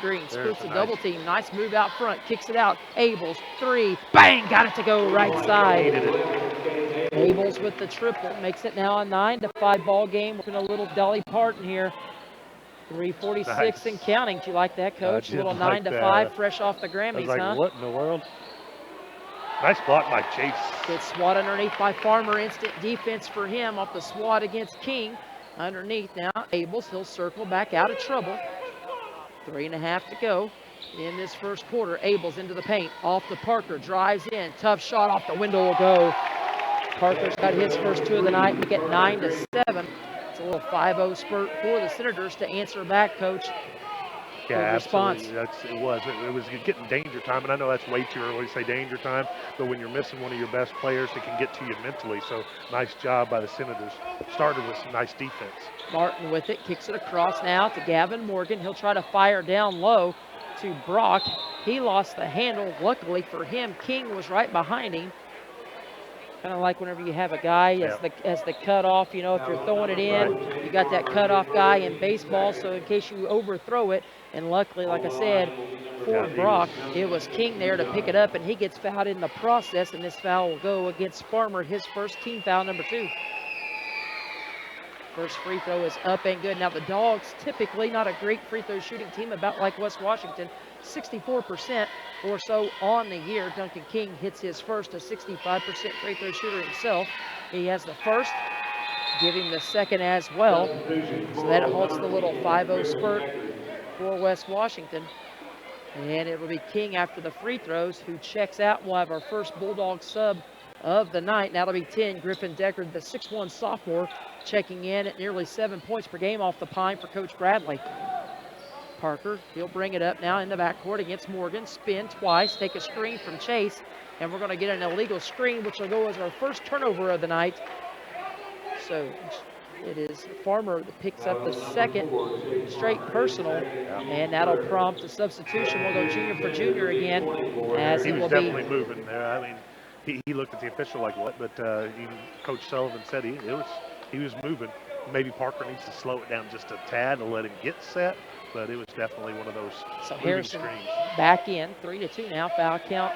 Green scoops a double team. Nice move out front. Kicks it out. Abels, 3. Bang! Got it to go right side. Abels with the triple. Makes it now a 9-5 ball game. Working a little Dolly Parton here. 3:46 and counting. Do you like that, Coach? A little 9-5 fresh off the Grammys, huh?
What in the world? Nice block by Chase.
Good swat underneath by Farmer. Instant defense for him off the swat against King. Underneath now. Abels, he'll circle back out of trouble. 3.5 to go in this first quarter. Abels into the paint, off to Parker, drives in, tough shot off the window will go. Parker's got his first 2 of the night. We get 9-7. It's a little 5-0 spurt for the Senators to answer back, Coach.
Yeah,
response.
absolutely. It was getting danger time, and I know that's way too early to say danger time, but when you're missing one of your best players, it can get to you mentally. So nice job by the Senators. Started with some nice defense.
Martin with it, kicks it across now to Gavin Morgan. He'll try to fire down low to Brock. He lost the handle. Luckily for him, King was right behind him. Kind of like whenever you have a guy as the cutoff, you know, if you're throwing it in, you got that cutoff guy in baseball, so in case you overthrow it, and luckily, like I said, for Brock, it was King there to pick it up, and he gets fouled in the process, and this foul will go against Farmer, his first team foul, number 2. First free throw is up and good. Now the Dogs, typically not a great free throw shooting team, about like West Washington, 64% or so on the year. Duncan King hits his first, a 65% free throw shooter himself. He has the first, give him the second as well. So that halts the little 5-0 spurt for West Washington. And it will be King after the free throws who checks out. We'll have our first Bulldog sub of the night. That'll be 10. Griffin Deckard, the 6'1 sophomore, checking in at nearly 7 points per game off the pine for Coach Bradley. Parker, he'll bring it up now in the backcourt against Morgan. Spin twice, take a screen from Chase, and we're going to get an illegal screen, which will go as our first turnover of the night. So it is Farmer that picks up the second straight personal, and that'll prompt a substitution. We'll go junior for junior again, as
He
it
was
will
definitely
be.
moving there. I mean, he looked at the official like what, but even Coach Sullivan said he was moving. Maybe Parker needs to slow it down just a tad to let him get set, but it was definitely one of those
So
moving
Harrison
screens.
back in, 3-2 now, foul count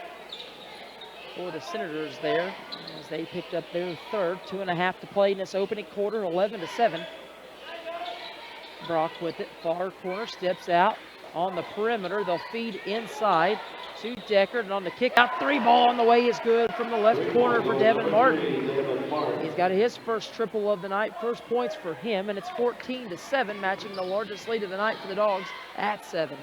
for the Senators there as they picked up their third. 2.5 to play in this opening quarter, 11-7. Brock with it, far corner, steps out on the perimeter. They'll feed inside to Deckard, and on the kick out three, ball on the way is good from the left corner for Devin Martin. He's got his first triple of the night, first points for him, and it's 14-7, matching the largest lead of the night for the Dogs at 7.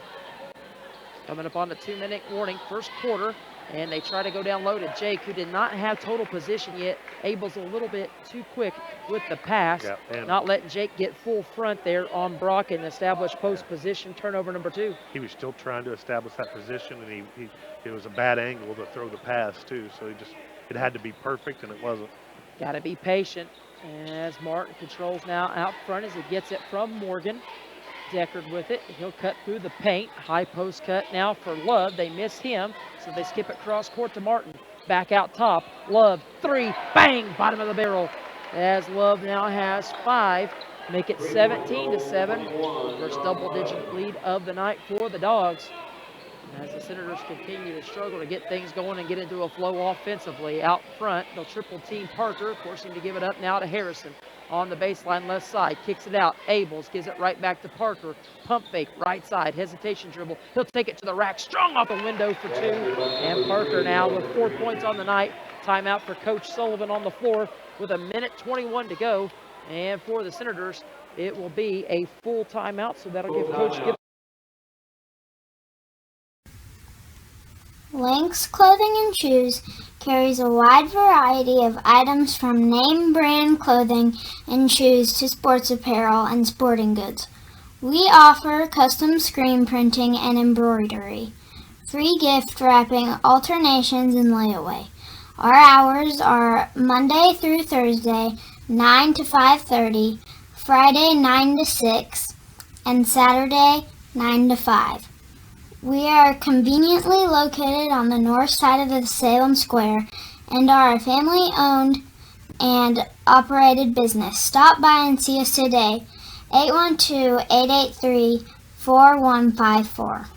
Coming up on the 2-minute warning, first quarter, and they try to go down low to Jake, who did not have total position yet. Abel's a little bit too quick with the pass, not letting Jake get full front there on Brock and establish post position, turnover number 2.
He was still trying to establish that position, and it was a bad angle to throw the pass too, so it had to be perfect, and it wasn't.
Got to be patient as Martin controls now out front as he gets it from Morgan. Deckard with it. He'll cut through the paint. High post cut now for Love. They miss him, so they skip it cross court to Martin. Back out top. Love, 3, bang, bottom of the barrel. As Love now has 5. Make it 17-7. First double-digit lead of the night for the Dogs. As the Senators continue to struggle to get things going and get into a flow offensively out front, they'll triple team Parker, forcing to give it up now to Harrison on the baseline left side. Kicks it out. Abels gives it right back to Parker. Pump fake right side. Hesitation dribble. He'll take it to the rack. Strong off the window for 2. And Parker now with 4 points on the night. Timeout for Coach Sullivan on the floor with 1:21 to go. And for the Senators, it will be a full timeout, so that'll give Coach Gibbs.
Lynx Clothing and Shoes carries a wide variety of items from name brand clothing and shoes to sports apparel and sporting goods. We offer custom screen printing and embroidery, free gift wrapping, alternations, and layaway. Our hours are Monday through Thursday, 9 to 5:30, Friday 9 to 6, and Saturday 9 to 5. We are conveniently located on the north side of the Salem Square and are a family-owned and operated business. Stop by and see us today, 812-883-4154.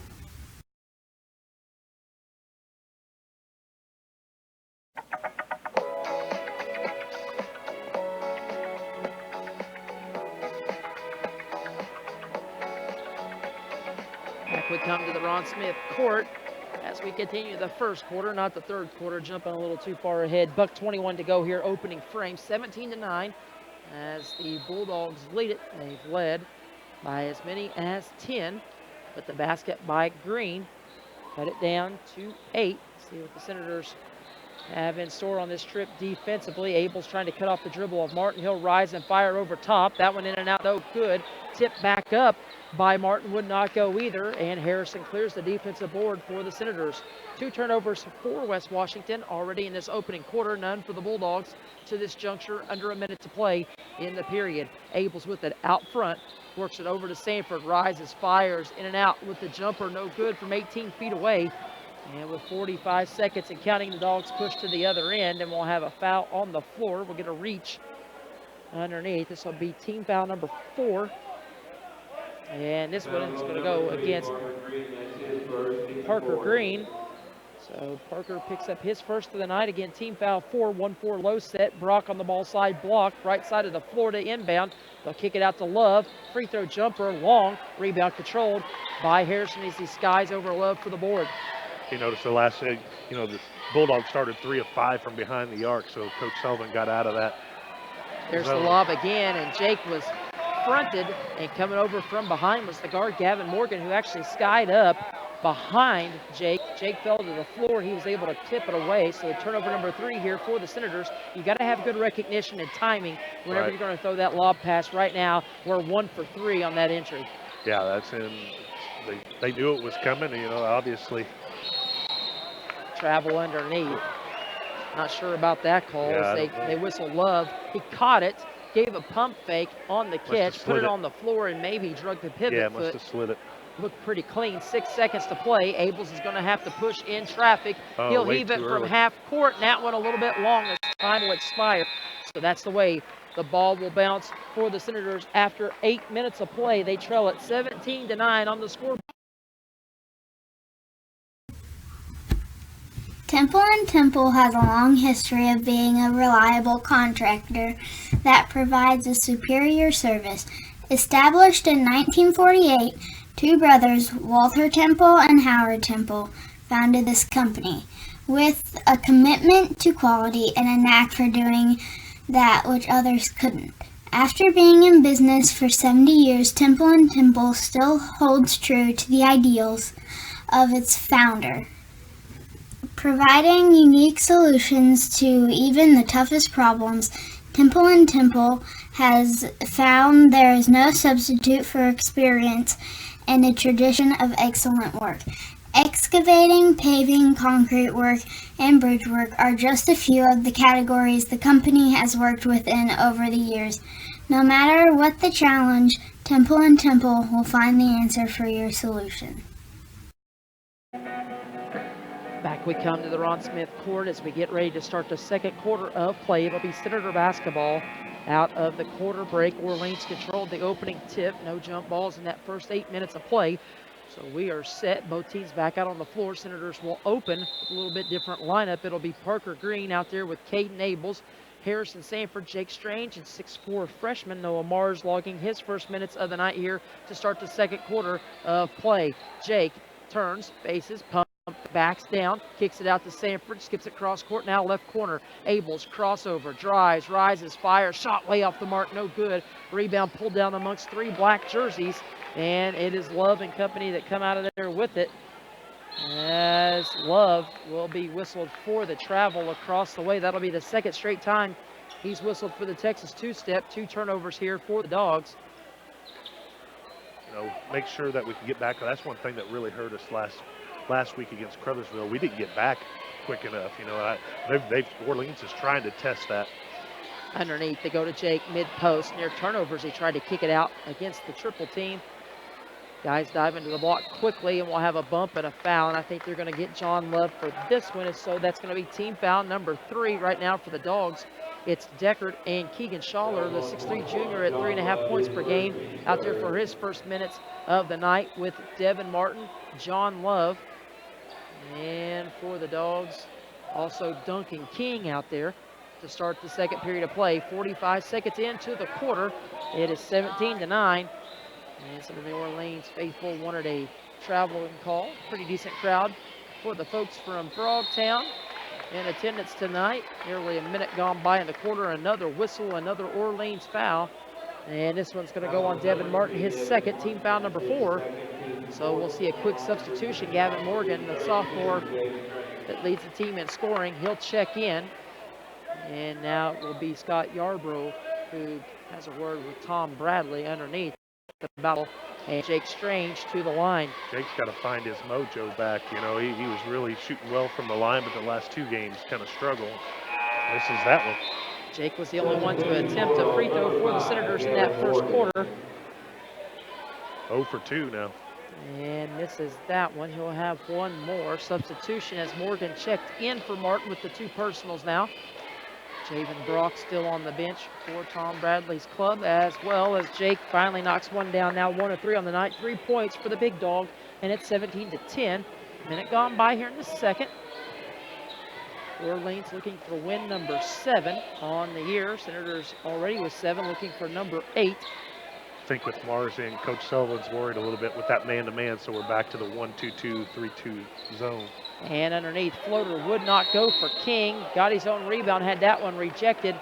Back we come to the Ron Smith court as we continue the first quarter, not the third quarter, jumping a little too far ahead. Buck 21 to go here, opening frame, 17-9 as the Bulldogs lead it. They've led by as many as 10, but the basket by Green cut it down to 8. See what the Senators have in store on this trip defensively. Abel's trying to cut off the dribble of Martin. He'll rise and fire over top. That one in and out, no good. Tipped back up by Martin, would not go either, and Harrison clears the defensive board for the Senators. 2 turnovers for West Washington already in this opening quarter, none for the Bulldogs to this juncture, under a minute to play in the period. Abel's with it out front, works it over to Sanford, rises, fires in and out with the jumper, no good from 18 feet away. And with 45 seconds and counting, the Dogs push to the other end, and we'll have a foul on the floor. We'll get a reach underneath. This will be team foul number 4. And this one is going to go against Parker Green. So Parker picks up his first of the night. Again, team foul 4, 1-4 low set. Brock on the ball side, blocked. Right side of the floor to inbound. They'll kick it out to Love. Free throw jumper, long. Rebound controlled by Harrison as he skies over Love for the board.
You notice the last, the Bulldogs started 3 of 5 from behind the arc, so Coach Sullivan got out of that.
There's the lob again, and Jake was fronted, and coming over from behind was the guard, Gavin Morgan, who actually skied up behind Jake. Jake fell to the floor. He was able to tip it away, so the turnover number 3 here for the Senators. You got to have good recognition and timing whenever you're going to throw that lob pass. Right now, we're 1 for 3 on that entry.
Yeah, that's in. They knew it was coming, obviously.
Travel underneath. Not sure about that call.
Yeah,
they whistle Love. He caught it, gave a pump fake on the catch, put it on the floor, and maybe drug the pivot
yeah,
foot.
must have slid it.
Looked pretty clean. 6 seconds to play. Abels is going to have to push in traffic. He'll heave it from half court, and that one a little bit long as time will expire. So that's the way the ball will bounce for the Senators after 8 minutes of play. They trail at 17-9 on the scoreboard.
Temple & Temple has a long history of being a reliable contractor that provides a superior service. Established in 1948, 2 brothers, Walter Temple and Howard Temple, founded this company with a commitment to quality and a knack for doing that which others couldn't. After being in business for 70 years, Temple & Temple still holds true to the ideals of its founder, providing unique solutions to even the toughest problems. Temple & Temple has found there is no substitute for experience and a tradition of excellent work. Excavating, paving, concrete work, and bridge work are just a few of the categories the company has worked within over the years. No matter what the challenge, Temple & Temple will find the answer for your solution.
Back we come to the Ron Smith court as we get ready to start the second quarter of play. It'll be Senator basketball out of the quarter break. Orleans controlled the opening tip. No jump balls in that first 8 minutes of play. So we are set. Both teams back out on the floor. Senators will open with a little bit different lineup. It'll be Parker Green out there with Caden Abels, Harrison Sanford, Jake Strange, and 6'4" freshman Noah Mars logging his first minutes of the night here to start the second quarter of play. Jake turns, faces, pump, backs down, kicks it out to Sanford, skips it cross court, now left corner. Abels, crossover, drives, rises, fires, shot way off the mark, no good. Rebound pulled down amongst 3 black jerseys, and it is Love and company that come out of there with it, as Love will be whistled for the travel across the way. That'll be the second straight time he's whistled for the Texas two-step. 2 turnovers here for the Dogs.
Make sure that we can get back. That's one thing that really hurt us last week against Crothersville. We didn't get back quick enough. Orleans is trying to test that.
Underneath, they go to Jake, mid-post. Near turnovers, he tried to kick it out against the triple team. Guys dive into the block quickly, and we'll have a bump and a foul, and I think they're going to get John Love for this one, so that's going to be team foul number 3 right now for the Dogs. It's Deckard and Keegan Schaller, the 6'3" junior at 3.5 points per game, out there for his first minutes of the night with Devin Martin, John Love, and for the Dogs, also Duncan King out there to start the second period of play. 45 seconds into the quarter. It is 17-9. And some of the Orleans faithful wanted a traveling call. Pretty decent crowd for the folks from Frogtown in attendance tonight. Nearly a minute gone by in the quarter. Another whistle, another Orleans foul. And this one's going to go on Devin Martin, his second, team foul number 4. So we'll see a quick substitution. Gavin Morgan, the sophomore, that leads the team in scoring. He'll check in. And now it will be Scott Yarbrough who has a word with Tom Bradley underneath the battle. And Jake Strange to the line.
Jake's got to find his mojo back. You know, he was really shooting well from the line, but the last 2 games kind of struggled. This is that one.
Jake was the only one to attempt a free throw for the Senators in that first quarter.
0 for 2 now.
And misses that one. He'll have one more. Substitution as Morgan checked in for Martin with the 2 personals now. Javen Brock still on the bench for Tom Bradley's club, as well as Jake finally knocks one down. Now 1 of 3 on the night. 3 points for the big dog, and it's 17-10. Minute gone by here in the second. Orleans looking for win number 7 on the year. Senators already with 7, looking for number 8.
I think with Mars in, Coach Sullivan's worried a little bit with that man-to-man, so we're back to the 1-2-2, 3-2 zone.
And underneath, floater would not go for King. Got his own rebound, had that one rejected.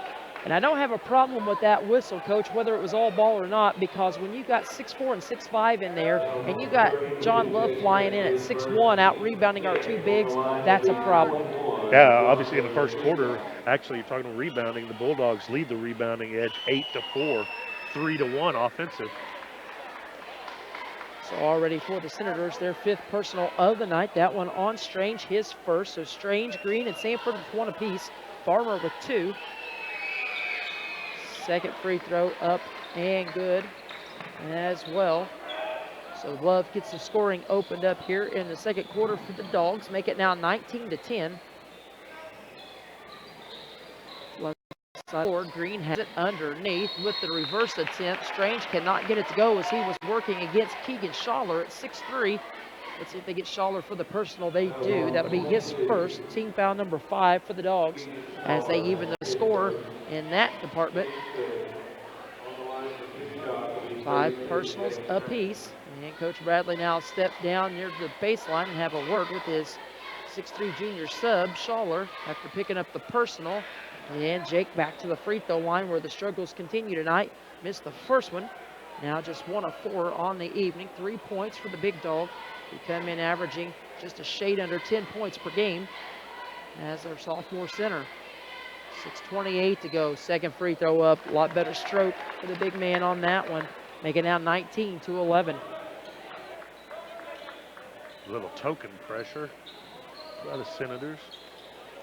And I don't have a problem with that whistle, Coach, whether it was all ball or not, because when you got 6'4" and 6'5" in there, and you got John Love flying in at 6'1", out rebounding our 2 bigs, that's a problem.
Yeah, obviously in the first quarter, actually you're talking rebounding, the Bulldogs lead the rebounding edge 8-4, 3-1 offensive.
So already for the Senators, their 5th personal of the night. That one on Strange, his first. So Strange, Green, and Sanford with 1 apiece. Farmer with 2. Second free throw up and good as well. So Love gets the scoring opened up here in the second quarter for the Dogs. Make it now 19-10. Left Green has it underneath with the reverse attempt. Strange cannot get it to go as he was working against Keegan Schaller at 6'3". Let's see if they get Schaller for the personal. They do. That'll be his first. Team foul number 5 for the Dogs as they even the score in that department. 5 personals apiece. And Coach Bradley now stepped down near the baseline and have a word with his 6'3" junior sub, Schaller, after picking up the personal. And Jake back to the free throw line where the struggles continue tonight. Missed the first one. Now just 1 of 4 on the evening. 3 points for the big dog, who come in averaging just a shade under 10 points per game as their sophomore center. 6:28 to go. Second free throw up. A lot better stroke for the big man on that one. Make it now 19-11.
A little token pressure by the Senators.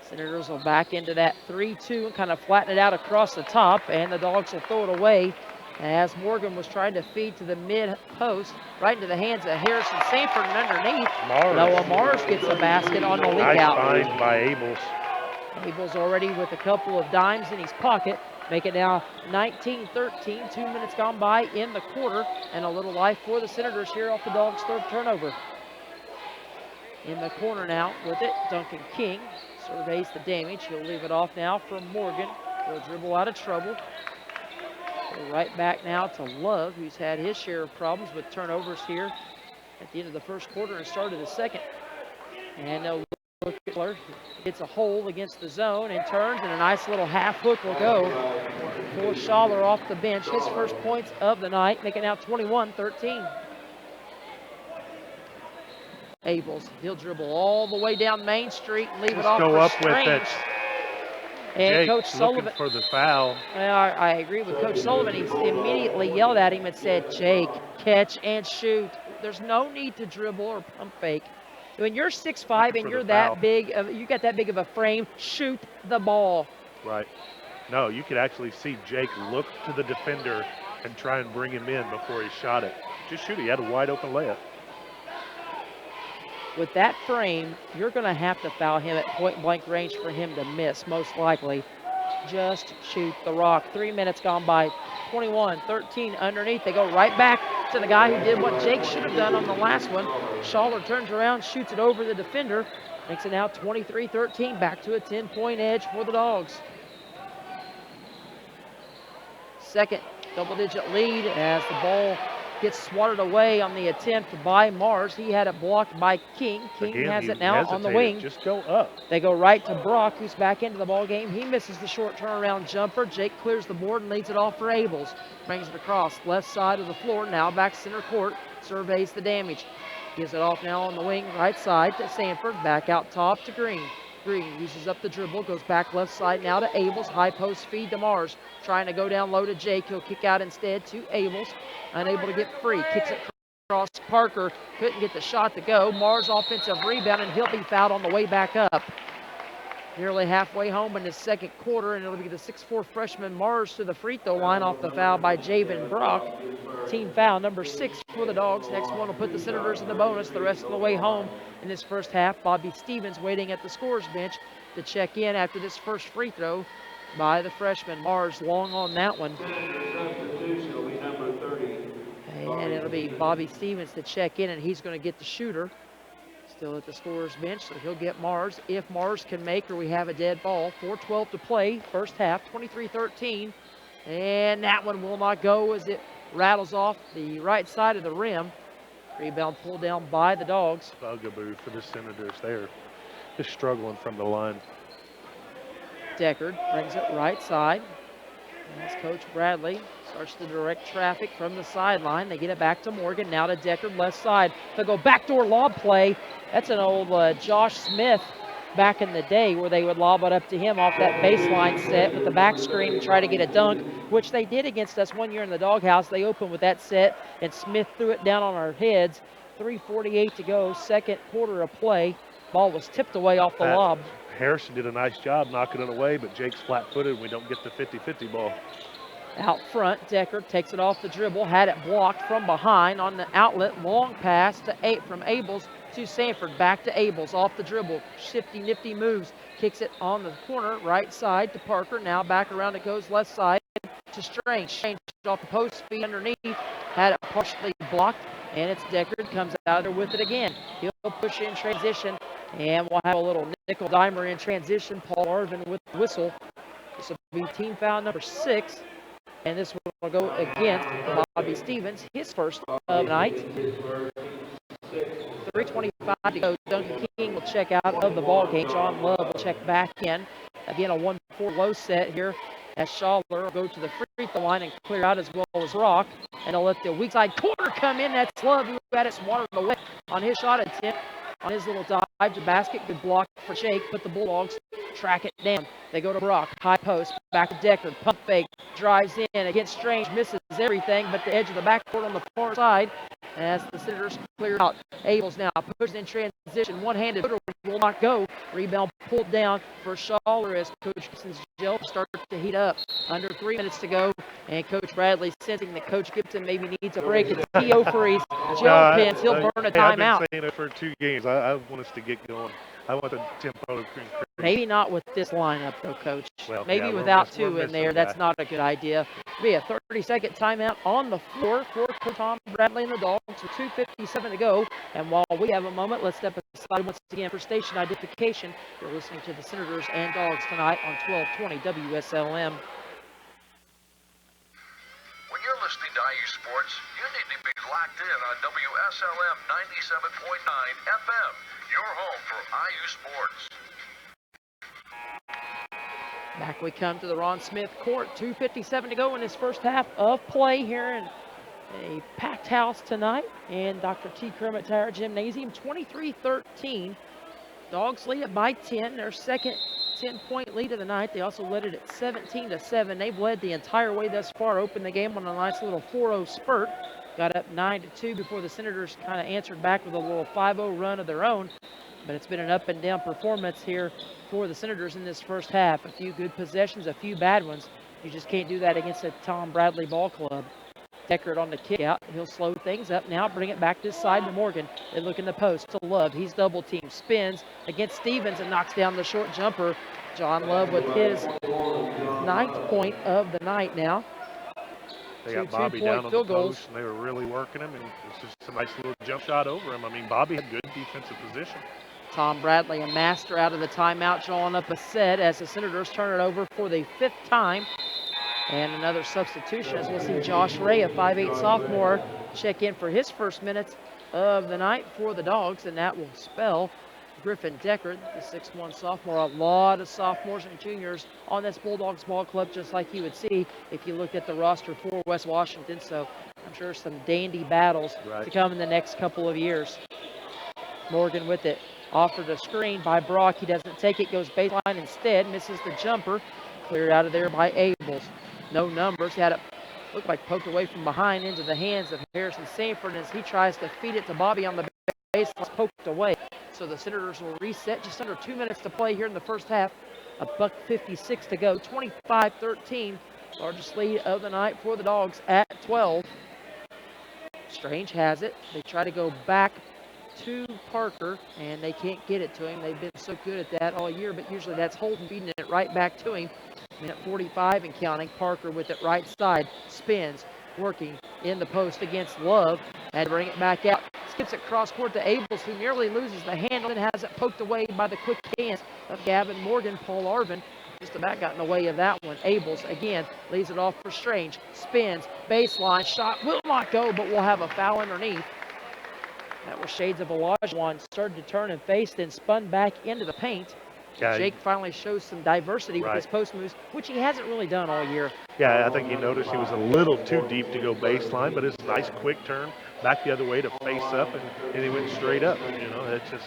Senators will back into that 3-2 and kind of flatten it out across the top, and the Dogs will throw it away as Morgan was trying to feed to the mid post, right into the hands of Harrison Sanford, and underneath, Noah Mars gets a basket on the leak out.
Nice find by Abels.
Abels already with a couple of dimes in his pocket. Make it now 19-13, 2 minutes gone by in the quarter, and a little life for the Senators here off the Dogs' 3rd turnover. In the corner now with it, Duncan King surveys the damage. He'll leave it off now for Morgan. He'll dribble out of trouble. Go right back now to Love, who's had his share of problems with turnovers here at the end of the first quarter and start of the second. And they'll look at Miller. Gets a hole against the zone and turns, and a nice little half hook will go for Schaller off the bench. His first points of the night, making now 21-13. Abels, he'll dribble all the way down Main Street and leave it off
go
for
up
Strange.
with it.
And
Jake
Coach Sullivan,
looking for the foul.
well, I agree with Coach Sullivan. He immediately yelled at him and said, Jake, catch and shoot. There's no need to dribble or pump fake. When you're 6'5" and you're that big, you got that big of a frame, shoot the ball.
Right. No, you could actually see Jake look to the defender and try and bring him in before he shot it. Just shoot it. He had a wide open layup.
With that frame, you're going to have to foul him at point-blank range for him to miss, most likely. Just shoot the rock. 3 minutes gone by, 21-13 underneath. They go right back to the guy who did what Jake should have done on the last one. Schaller turns around, shoots it over the defender. Makes it now 23-13, back to a 10-point edge for the Dogs. Second double-digit lead as the ball gets swatted away on the attempt by Mars. He had it blocked by King. King
Again,
has
he
it now on the wing.
Just go up.
They go right to Brock, who's back into the ball game. He misses the short turnaround jumper. Jake clears the board and leads it off for Abels. Brings it across left side of the floor. Now back center court. Surveys the damage. Gives it off now on the wing, right side to Sanford. Back out top to Green. Green uses up the dribble, goes back left side now to Abels. High post feed to Mars. Trying to go down low to Jake. He'll kick out instead to Abels. Unable to get free. Kicks it across Parker. Couldn't get the shot to go. Mars offensive rebound, and he'll be fouled on the way back up. Nearly halfway home in the second quarter, and it'll be the 6'4" freshman Mars to the free throw line off the foul by Javen Brock. Team foul number 6 for the Dogs. Next one will put the Senators in the bonus the rest of the way home in this first half. Bobby Stevens waiting at the scorer's bench to check in after this first free throw by the freshman. Mars long on that one. And it'll be Bobby Stevens to check in, and he's going to get the shooter. Still at the scorer's bench, so he'll get Mars. If Mars can make, or we have a dead ball. 4:12 to play, first half, 23-13. And that one will not go as it rattles off the right side of the rim. Rebound pulled down by the Dogs.
Bugaboo for the Senators. They're just struggling from the line.
Deckard brings it right side. As Coach Bradley starts to direct traffic from the sideline. They get it back to Morgan. Now to Deckard, left side. They'll go backdoor lob play. That's an old Josh Smith back in the day where they would lob it up to him off that baseline set with the back screen and try to get a dunk, which they did against us one year in the doghouse. They opened with that set, and Smith threw it down on our heads. 3:48 to go, second quarter of play. Ball was tipped away off the lob.
Harrison did a nice job knocking it away, but Jake's flat-footed and we don't get the 50-50 ball.
Out front, Deckard takes it off the dribble, had it blocked from behind on the outlet. Long pass to from Abels to Sanford. Back to Abels off the dribble. Shifty, nifty moves. Kicks it on the corner, right side to Parker. Now back around it goes left side to Strange. Strange off the post feed underneath. Had it partially blocked, and it's Deckard comes out there with it again. He'll push in transition, and we'll have a little nickel dimer in transition. Paul Arvin with the whistle. This will be team foul number 6. And this will go against Bobby Stevens, his first of the night. 3:25 to go. Duncan King will check out of the ball game. John Love will check back in. Again, a 1-4 low set here as Schaller will go to the free throw line and clear out as well as Rock. And he'll let the weak side corner come in. That's Love who had it swatted away on his shot attempt. On his little dive to basket, good block for Jake, but the Bulldogs track it down. They go to Brock, high post, back to Deckard, pump fake, drives in against Strange, misses everything but the edge of the backcourt on the far side as the Senators clear out. Abels now pushes in transition, one-handed footer will not go. Rebound pulled down for Schaller as Coach Gibson's gel starts to heat up. Under 3 minutes to go, and Coach Bradley sensing that Coach Gibson maybe needs a break. It's PO for his gel pins. He'll burn a timeout.
I've been saying it for 2 games. I want us to get going. I want the tempo to increase.
Maybe not with this lineup, though, Coach.
Well,
maybe
yeah,
without
we're
2 in there,
missing
that's
that.
not a good idea. Be a 30-second timeout on the floor for Tom Bradley and the Dogs with 2:57 to go. And while we have a moment, let's step aside once again for station identification. You're listening to the Senators and Dogs tonight on 1220 WSLM.
When you're listening to IU Sports, you need to be locked in on WSLM 97.9 FM, your home for IU Sports.
Back we come to the Ron Smith court. 2:57 to go in this first half of play here in a packed house tonight in Dr. T. Kermit Tire Gymnasium. 23-13. Dogs lead it by 10. Their second 10-point lead of the night. They also led it at 17-7. They've led the entire way thus far. Opened the game on a nice little 4-0 spurt. Got up 9-2 before the Senators kind of answered back with a little 5-0 run of their own. But it's been an up and down performance here for the Senators in this first half. A few good possessions, a few bad ones. You just can't do that against a Tom Bradley ball club. Deckard on the kick out. He'll slow things up now, bring it back this side to Morgan. They look in the post to Love. He's double teamed, spins against Stevens and knocks down the short jumper. John Love with his 9th point of the night now.
They got Bobby down on the post, and they were really working him, and it's just a nice little jump shot over him. I mean, Bobby had good defensive position.
Tom Bradley, a master out of the timeout, drawing up a set as the Senators turn it over for the 5th time. And another substitution as we'll see Josh Ray, a 5'8 sophomore, check in for his first minutes of the night for the Dogs, and that will spell Griffin Deckard, the 6'1 sophomore. A lot of sophomores and juniors on this Bulldogs ball club, just like you would see if you looked at the roster for West Washington. So I'm sure some dandy battles to come in the next couple of years. Morgan with it. Offered a screen by Brock. He doesn't take it. Goes baseline instead. Misses the jumper. Cleared out of there by Abels. No numbers. Had it looked like poked away from behind into the hands of Harrison Sanford as he tries to feed it to Bobby on the base. It's poked away. So the Senators will reset. Just under 2 minutes to play here in the first half. $1:56 to go. 25-13. Largest lead of the night for the Dogs at 12. Strange has it. They try to go back to Parker, and they can't get it to him. They've been so good at that all year, but usually that's Holden feeding it right back to him. Minute 45 and counting. Parker with it right side. Spins. Working in the post against Love. Had to bring it back out. Skips it cross court to Abels, who nearly loses the handle and has it poked away by the quick hands of Gavin Morgan. Paul Arvin just about got in the way of that one. Abels again leaves it off for Strange. Spins. Baseline. Shot will not go, but will have a foul underneath. That was shades of Olajuwon. Started to turn and face, then spun back into the paint.
Yeah,
Jake finally shows some diversity with his post moves, which he hasn't really done all year.
Yeah, I think you noticed he was a little too deep to go baseline, but it's a nice quick turn back the other way to face up, and he went straight up. You know, it's just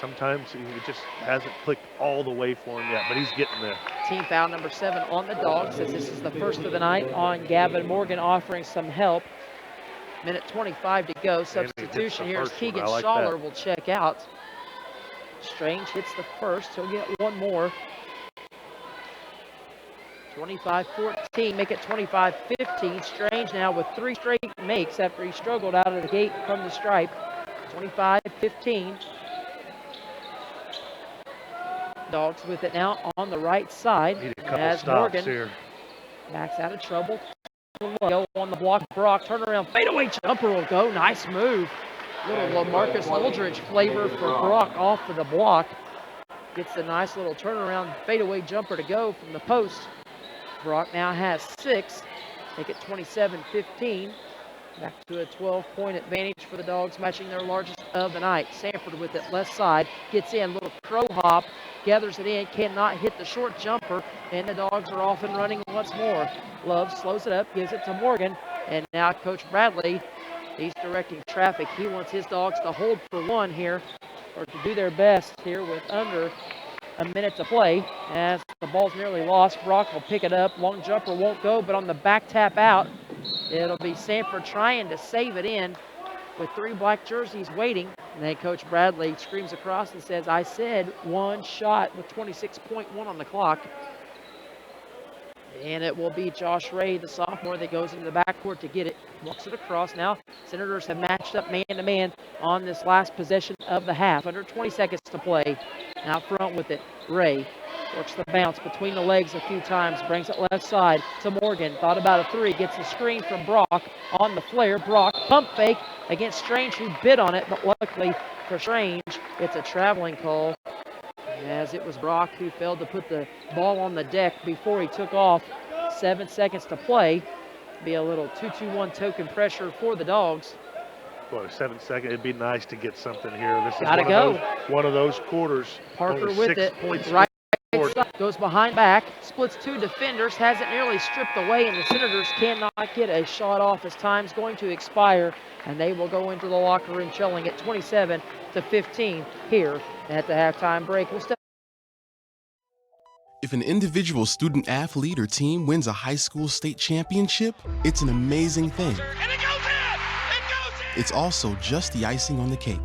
sometimes it just hasn't clicked all the way for him yet, but he's getting there.
Team foul number 7 on the Dogs, as this is the first of the night on Gavin Morgan, offering some help. Minute 25 to go. Substitution here as Keegan Schaller will check out. Strange hits the first. He'll get one more. 25-14. Make it 25-15. Strange now with 3 straight makes after he struggled out of the gate from the stripe. 25-15. Dogs with it now on the right side.
Need a couple
as
stops
Morgan
here.
backs out of trouble. Go on the block. Brock, turnaround, fadeaway jumper will go. Nice move. Little LaMarcus Aldridge flavor for Brock off of the block. Gets a nice little turnaround fadeaway jumper to go from the post. Brock now has 6. Make it 27-15. Back to a 12-point advantage for the Dogs, matching their largest of the night. Sanford with it left side. Gets in, little crow hop. Gathers it in, cannot hit the short jumper, and the Dogs are off and running once more. Love slows it up, gives it to Morgan, and now Coach Bradley, he's directing traffic. He wants his Dogs to hold for one here, or to do their best here with under a minute to play. As the ball's nearly lost, Brock will pick it up. Long jumper won't go, but on the back tap out, it'll be Sanford trying to save it in with 3 black jerseys waiting. And then Coach Bradley screams across and says, I said one shot, with 26.1 on the clock. And it will be Josh Ray, the sophomore, that goes into the backcourt to get it. Walks it across now. Senators have matched up man-to-man on this last possession of the half. Under 20 seconds to play. Out front with it, Ray. Works the bounce between the legs a few times. Brings it left side to Morgan. Thought about a 3. Gets a screen from Brock on the flare. Brock pump fake against Strange, who bit on it. But luckily for Strange, it's a traveling call, as it was Brock who failed to put the ball on the deck before he took off. 7 seconds to play. Be a little 2-2-1 token pressure for the Dogs.
Boy, 7 seconds. It'd be nice to get something here. This is
Gotta go.
One of those quarters.
Parker
Only
with
6
it.
points
Right
scored.
side, goes behind back. Splits 2 defenders. Has it nearly stripped away, and the Senators cannot get a shot off as time's going to expire. And they will go into the locker room trailing at 27-15 here at the halftime break. We'll step.
If an individual student athlete or team wins a high school state championship, it's an amazing thing. It's also just the icing on the cake.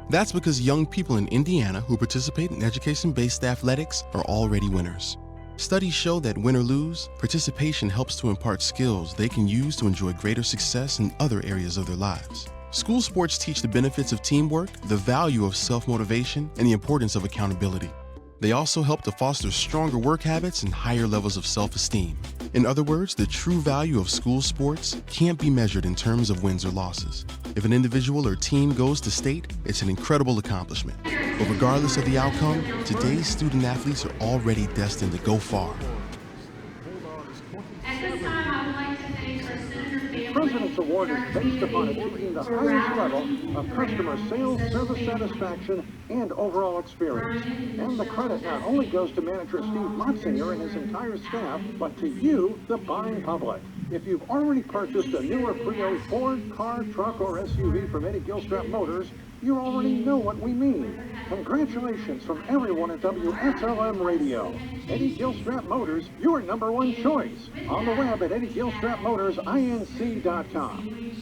That's because young people in Indiana who participate in education-based athletics are already winners. Studies show that win or lose, participation helps to impart skills they can use to enjoy greater success in other areas of their lives. School sports teach the benefits of teamwork, the value of self-motivation, and the importance of accountability. They also help to foster stronger work habits and higher levels of self-esteem. In other words, the true value of school sports can't be measured in terms of wins or losses. If an individual or team goes to state, it's an incredible accomplishment. But regardless of the outcome, today's student athletes are already destined to go far.
At this time, I would like to thank our Senator family.
President's Award is based upon achieving the highest level of customer sales, service satisfaction, and overall experience. And the credit not only goes to manager Steve Motzinger and his entire staff, but to you, the buying public. If you've already purchased a new or pre-owned Ford, car, truck, or SUV from Eddie Gilstrap Motors, you already know what we mean. Congratulations from everyone at WSLM Radio. Eddie Gilstrap Motors, your #1 choice. On the web at EddieGilstrapMotorsINC.com.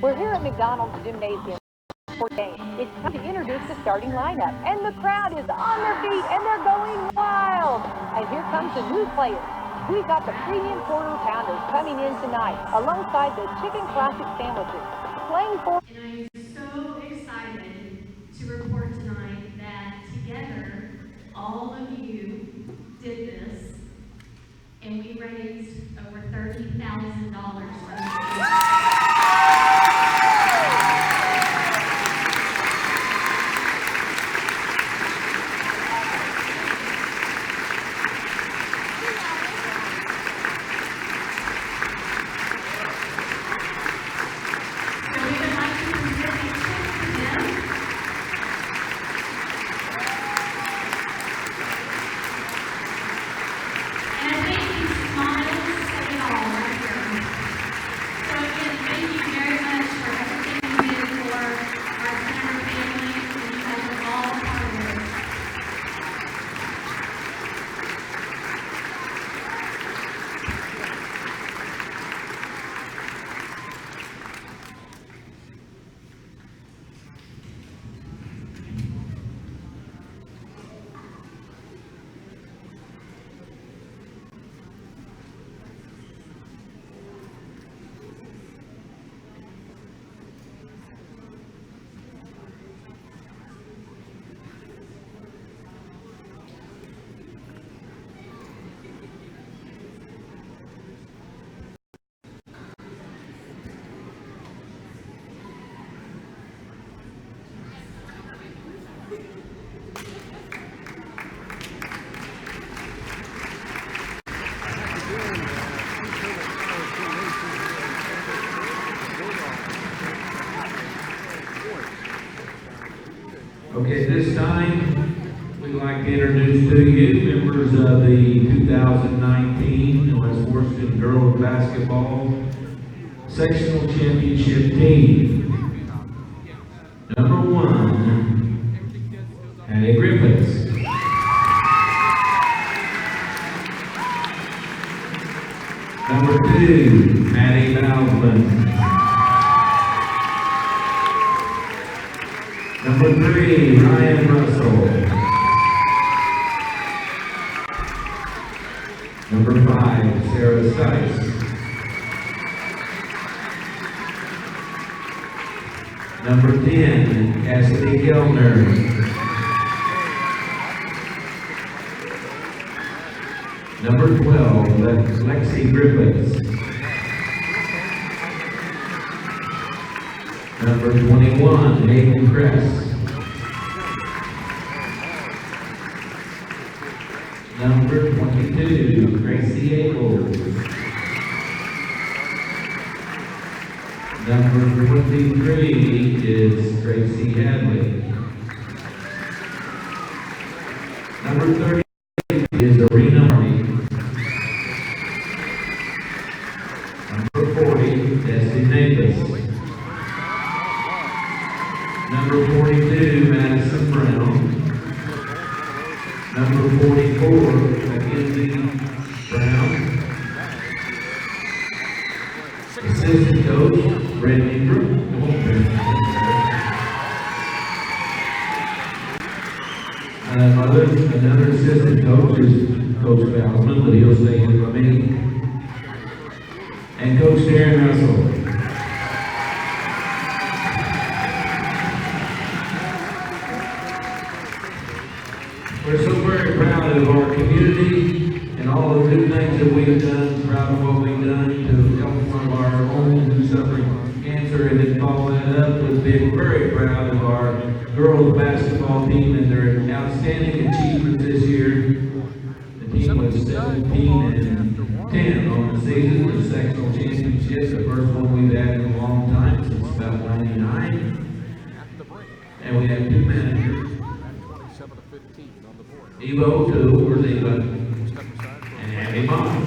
We're here at McDonald's Gymnasium for game. It's time to introduce the starting lineup, and the crowd is on their feet and they're going wild. And here comes the new players. We've got the premium quarter pounders coming in tonight, alongside the chicken classic sandwiches. Playing for.
And I'm so excited to report tonight that together, all of you did this, and we raised over $30,000 for the
Okay, this time, we'd like to introduce to you members of the 2019 West Washington Girls Basketball Sectional Championship Team. Number 1, Hattie Griffiths. Number 2, Maddie Baldwin. Number 3, Ryan Russell. Number 5, Sarah Stice. Number 10, Cassidy Gellner. Number 12, Lexi Griffiths. Number 21, Hayden Kress. Number 22, Gracie Abel. Number 23 is Tracy Hadley. Number 30 is Arena Marty. Number 40, Destiny Davis. Number 42, Madison Brown. Number 44, Mackenzie Brown. Assistant coach, Brittany Brook. Another assistant coach is Coach Bowsman, but he'll stay here with me. And Coach Darren Russell. We're so very proud of our community and all the good things that we've done, proud of what we've done to help one of our own who's suffering cancer, and then follow that up with being very proud of our girls basketball team and their outstanding achievements this year. The team was 17-10 on the season for the sectional championships, the first one we've had in a long time, since about 99. And we have 2 managers. Evo, 2, where's Eva? And Abby Mom.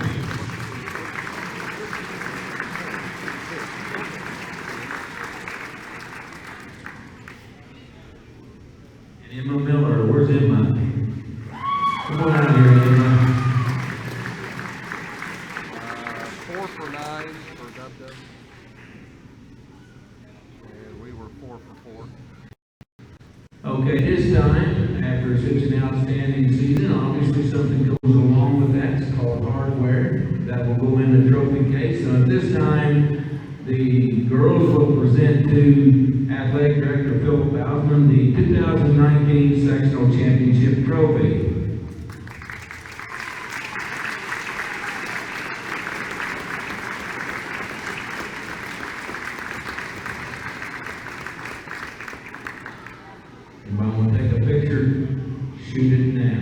Emma Miller, where's Emma? Come on out here, Emma.
4 for 9 for Dub. And we were 4 for 4.
Okay, this time, after such an outstanding season, obviously something goes along with that. It's called hardware. That will go in the trophy case. So at this time, the girls will present to Athletic Director Phil Bausman the 2019 Sectional Championship Trophy. Anybody want to take a picture? Shoot it now.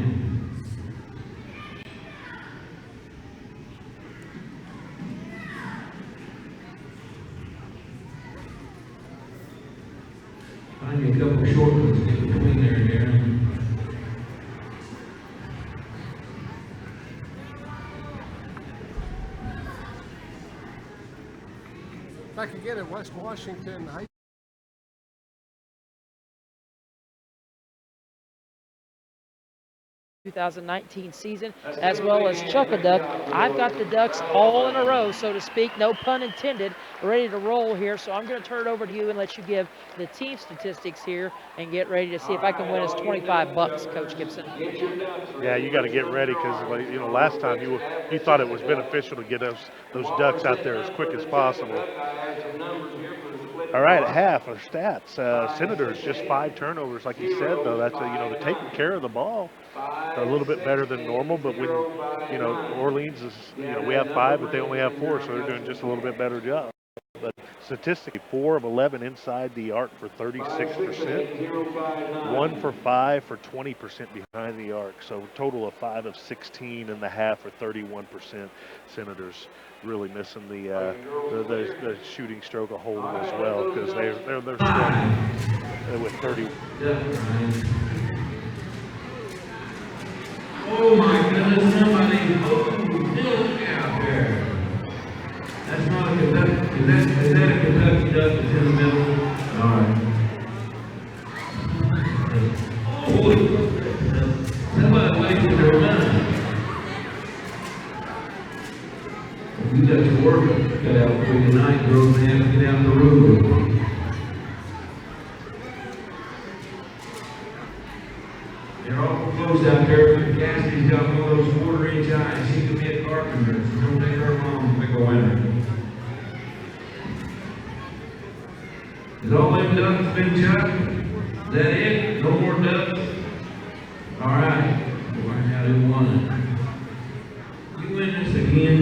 Find me a couple short ones in between there and there.
Back again at West Washington High
2019 season, as well as Chuck-a-Duck. I've got the Ducks all in a row, so to speak, no pun intended, ready to roll here. So I'm going to turn it over to you and let you give the team statistics here and get ready to see if I can win us $25, Coach Gibson.
Yeah, you got to get ready because, you know, last time you thought it was beneficial to get those Ducks out there as quick as possible. All right, at half, our stats. Senators, just 5 turnovers, like you said, though. That's, they're taking care of the ball a little bit better than normal. But when, Orleans is, we have 5, but they only have 4, so they're doing just a little bit better job. But statistically, 4 of 11 inside the arc for 36%, 1 for 5 for 20% behind the arc. So total of 5 of 16 and the half for 31%. Senators really missing the shooting stroke of holding as well because they're struggling with 30.
Oh my goodness, somebody look out there. That's not a Kentucky. Is that a Kentucky Duck that's in the middle? All right. Oh, somebody wasted their money. You got your work cut out for you tonight, girls, and have to get out the room. They're all closed out there, but Cassidy's got one of those 1/4-inch eyes. She could be a carpenter, so don't take her long to pick a winner. Is all them ducks been chucked? Is that it? No more ducks? All right. We'll find out who won. You win this again.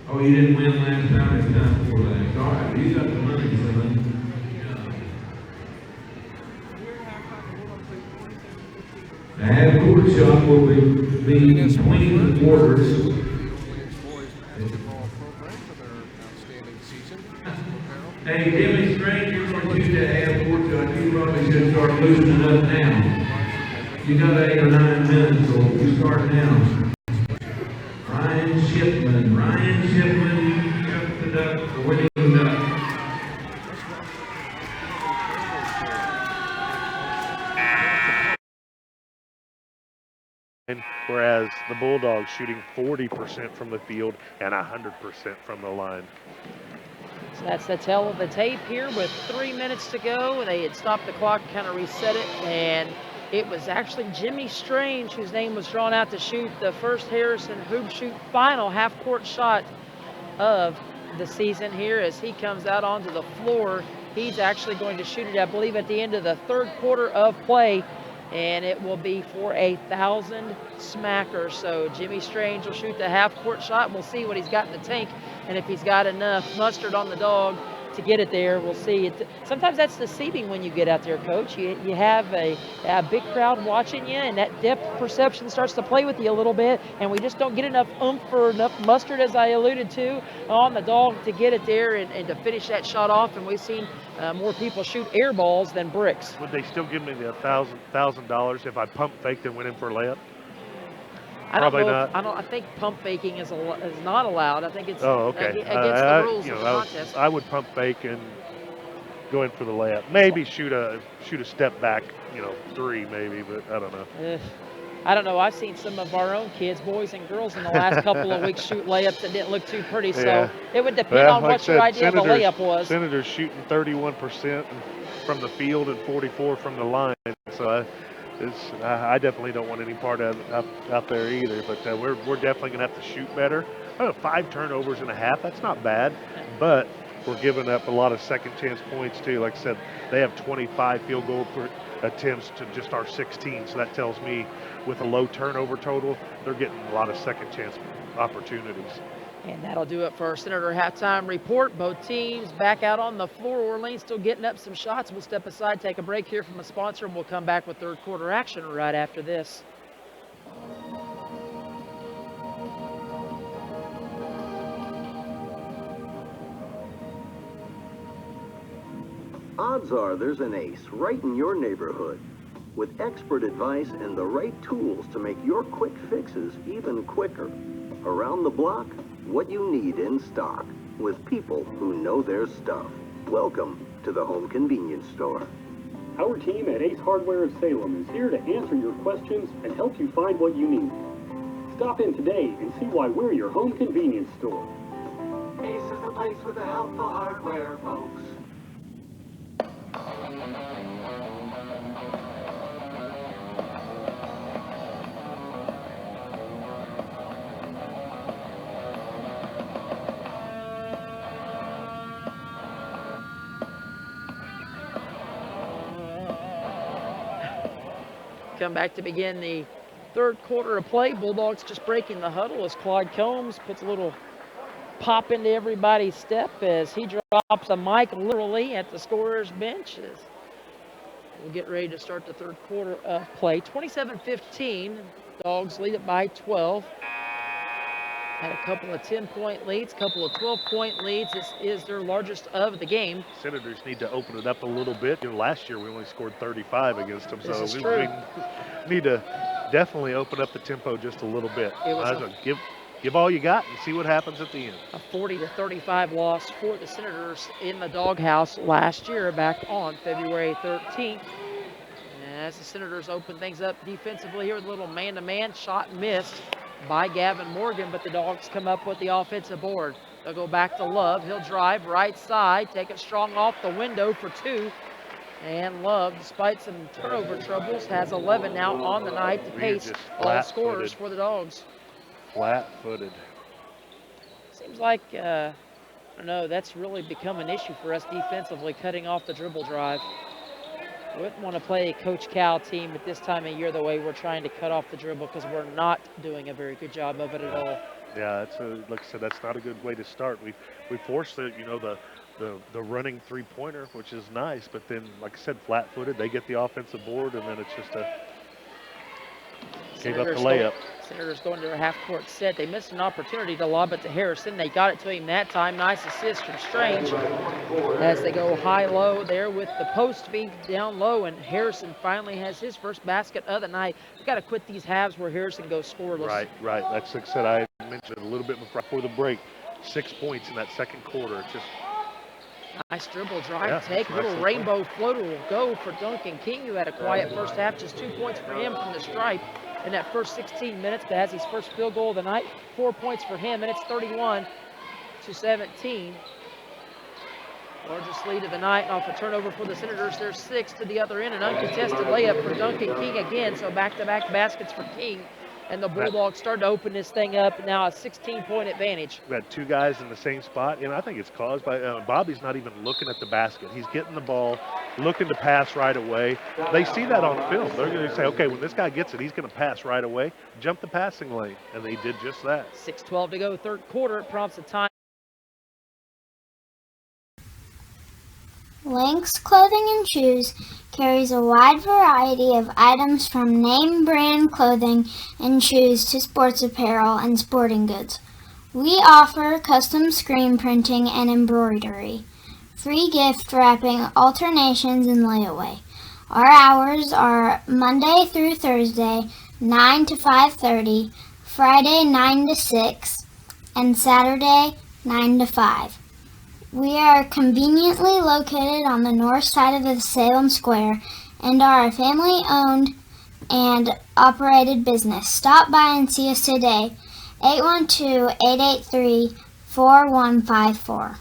Oh, you didn't win last time, it's time before last. All right, you got the money, son. The half-court shot will be between the quarters. Hey, Jimmy Strange, you're going to shoot that half-court shot. You probably should start loosening up now. You got 8 or 9 minutes, so you start now. Ryan Shipman, chuck the duck, the winning duck.
Whereas the Bulldogs shooting 40% from the field and 100% from the line.
So that's the tail of the tape here with 3 minutes to go. They had stopped the clock, kind of reset it, and it was actually Jimmy Strange whose name was drawn out to shoot the first Harrison Hoop Shoot final half-court shot of the season here as he comes out onto the floor. He's actually going to shoot it, I believe, at the end of the 3rd quarter of play, and it will be for 1,000 smackers. So Jimmy Strange will shoot the half-court shot. We'll see what he's got in the tank, and if he's got enough mustard on the dog to get it there, we'll see. Sometimes that's deceiving when you get out there, Coach. You have a big crowd watching you, and that depth perception starts to play with you a little bit, and we just don't get enough oomph or enough mustard, as I alluded to, on the dog to get it there and to finish that shot off, and we've seen more people shoot air balls than bricks.
Would they still give me the $1,000 if I pump faked and went in for a layup? Probably not.
I think pump faking is not allowed. I think it's
against
the rules of the contest.
I would pump fake and go in for the layup. Maybe shoot a step back, 3 maybe, but I don't know.
I don't know. I've seen some of our own kids, boys and girls, in the last couple of weeks shoot layups that didn't look too pretty.
Yeah.
So it would depend
Well,
on
like
what your
I said,
idea of a layup was.
Senators shooting 31% from the field and 44 from the line. So I definitely don't want any part of out there either. But we're definitely going to have to shoot better. 5 turnovers and a half. That's not bad, but we're giving up a lot of second chance points too. Like I said, they have 25 field goal attempts to just our 16. So that tells me with a low turnover total, they're getting a lot of second chance opportunities.
And that'll do it for our Senator halftime report. Both teams back out on the floor. Orleans still getting up some shots. We'll step aside, take a break here from a sponsor, and we'll come back with third quarter action right after this.
Odds are there's an ace right in your neighborhood with expert advice and the right tools to make your quick fixes even quicker. Around the block, what you need in stock with people who know their stuff. Welcome to the Home Convenience Store.
Our team at Ace Hardware of Salem is here to answer your questions and help you find what you need. Stop in today and see why we're your home convenience store.
Ace is the place with the helpful hardware, folks.
Come back to begin the third quarter of play. Bulldogs just breaking the huddle as Claude Combs puts a little pop into everybody's step as he drops a mic literally at the scorer's bench. As we'll get ready to start the third quarter of play. 27-15, Dogs lead it by 12. Had a couple of 10-point leads, couple of 12-point leads. This is their largest of the game.
Senators need to open it up a little bit. Last year we only scored 35 against them, so we need to definitely open up the tempo just a little bit. Give all you got and see what happens at the end.
A 40-35 loss for the Senators in the doghouse last year back on February 13th. As the Senators open things up defensively here with a little man-to-man shot missed by Gavin Morgan, but the Dogs come up with the offensive board. They'll go back to Love. He'll drive right side, take it strong off the window for 2. And Love, despite some turnover troubles, has 11 now on the night to pace all scorers for the Dogs.
Flat-footed.
Seems like, I don't know, that's really become an issue for us defensively, cutting off the dribble drive. Wouldn't want to play a Coach Cal team at this time of year the way we're trying to cut off the dribble because we're not doing a very good job of it at all.
Yeah, like I said, that's not a good way to start. We forced the running three-pointer, which is nice, but then, like I said, flat-footed. They get the offensive board, and then it's just gave up the layup.
Senators going to their half-court set. They missed an opportunity to lob it to Harrison. They got it to him that time. Nice assist from Strange as they go high-low there with the post feed down low, and Harrison finally has his first basket of the night. We've got to quit these halves where Harrison goes scoreless.
Right. That's like I said, I mentioned it a little bit before the break. 6 points in that second quarter. It's just
nice dribble drive, take a little rainbow floater will go for Duncan King, who had a quiet first half. Just 2 points for him from the stripe in that first 16 minutes, but has his first field goal of the night. 4 points for him, and it's 31-17. Largest lead of the night, and off a turnover for the Senators. There's 6 to the other end, an uncontested layup for Duncan King again. So back-to-back baskets for King. And the Bulldogs started to open this thing up. Now a 16-point advantage.
We had 2 guys in the same spot, and I think it's caused by Bobby's not even looking at the basket. He's getting the ball, looking to pass right away. They see that on film. They're going to say, okay, when this guy gets it, he's going to pass right away, jump the passing lane, and they did just that.
6:12 to go, third quarter. It prompts a time.
Lynx Clothing and Shoes carries a wide variety of items from name brand clothing and shoes to sports apparel and sporting goods. We offer custom screen printing and embroidery, free gift wrapping, alternations, and layaway. Our hours are Monday through Thursday, 9 to 5:30, Friday 9 to 6, and Saturday 9 to 5. We are conveniently located on the north side of the Salem Square and are a family-owned and operated business. Stop by and see us today. 812-883-4154.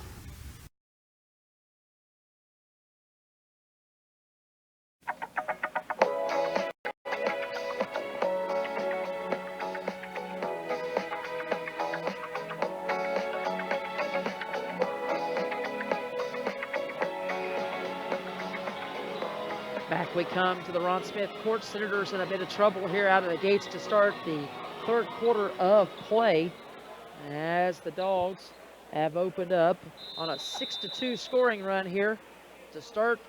Back we come to the Ron Smith Court. Senators in a bit of trouble here out of the gates to start the third quarter of play, as the Dogs have opened up on a 6-2 scoring run here to start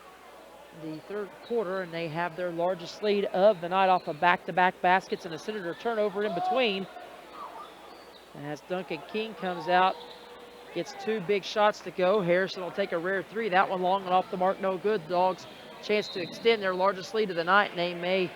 the third quarter, and they have their largest lead of the night off of back-to-back baskets and a Senator turnover in between. As Duncan King comes out, gets two big shots to go. Harrison will take a rare three. That one long and off the mark, no good. Dogs chance to extend their largest lead of the night, and they may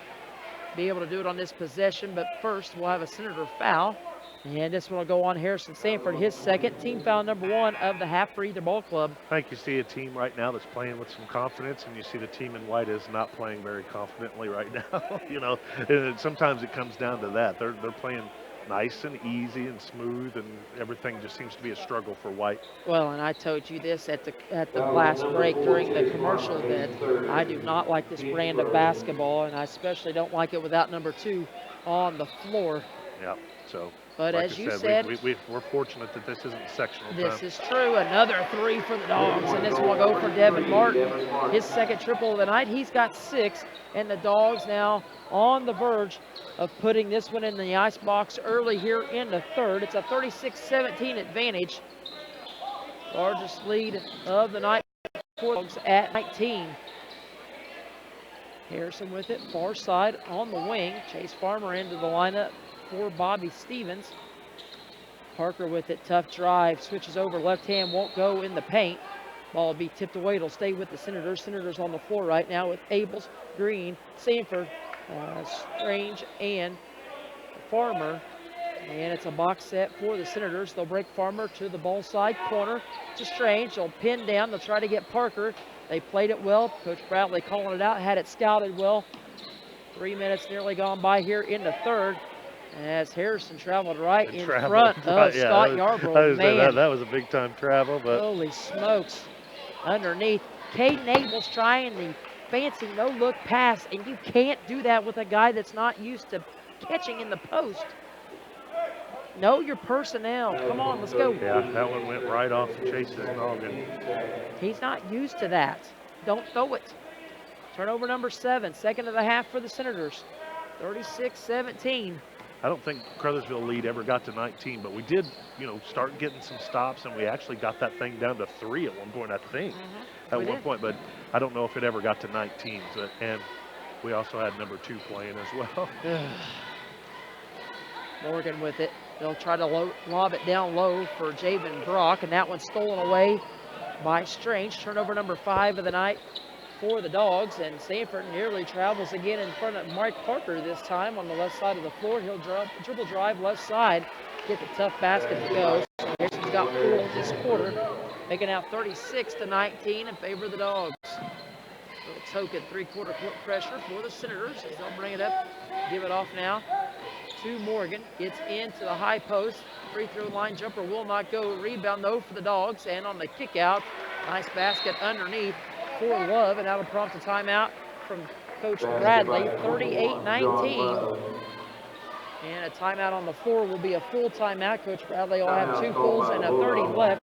be able to do it on this possession. But first, we'll have a Senator foul, and this one will go on Harrison Sanford, his second, team foul number 1 of the half for either ball club.
I think you see a team right now that's playing with some confidence, and you see the team in white is not playing very confidently right now. You know, and sometimes it comes down to that. They're playing nice and easy and smooth, and everything just seems to be a struggle for white.
Well, and I told you this at the last break during the commercial that I do not like this brand of basketball, and I especially don't like it without number 2 on the floor.
Yeah, so.
But
like
as you
said,
said,
we're fortunate that this isn't sectional
this
time.
is true. Another 3 for the Dogs, and this will go for Devin Martin, his second triple of the night. He's got 6, and the Dogs now on the verge of putting this one in the icebox early here in the third. It's a 36-17 advantage. Largest lead of the night for the Dogs at 19. Harrison with it, far side on the wing. Chase Farmer into the lineup for Bobby Stevens. Parker with it, tough drive, switches over left hand, won't go in the paint. Ball will be tipped away, it'll stay with the Senators. Senators on the floor right now with Abels, Green, Sanford, Strange, and Farmer. And it's a box set for the Senators. They'll break Farmer to the ball side corner to Strange. They'll pin down, they'll try to get Parker. They played it well. Coach Bradley calling it out, had it scouted well. 3 minutes nearly gone by here in the third, as Harrison traveled right in front of Scott Yarbrough. Man,
that was a big time travel, but
holy smokes. Underneath, Caden Abels trying the fancy no-look pass, and you can't do that with a guy that's not used to catching in the post. Know your personnel. Come on, let's go.
Yeah, that one went right off Chase's noggin.
He's not used to that. Don't throw it. Turnover number 7, second of the half for the Senators. 36-17.
I don't think Crothersville lead ever got to 19, but we did, start getting some stops, and we actually got that thing down to 3 at one point, I think, point. But I don't know if it ever got to 19. And we also had number 2 playing as well.
Morgan with it. They'll try to lob it down low for Javen Brock, and that one's stolen away by Strange. Turnover number 5 of the night for the Dogs, and Sanford nearly travels again in front of Mike Parker this time on the left side of the floor. He'll dribble drive left side, get the tough basket to go. So Harrison's got 4 this quarter, making out 36-19 in favor of the Dogs. Little token 3-quarter court pressure for the Senators as they'll bring it up, give it off now to Morgan. Gets into the high post. Free throw line jumper will not go. Rebound though for the Dogs, and on the kick out, nice basket underneath for Love, and that'll prompt a timeout from Coach Bradley. 38-19. And a timeout on the floor will be a full timeout. Coach Bradley will have 2 fulls and a 30 left.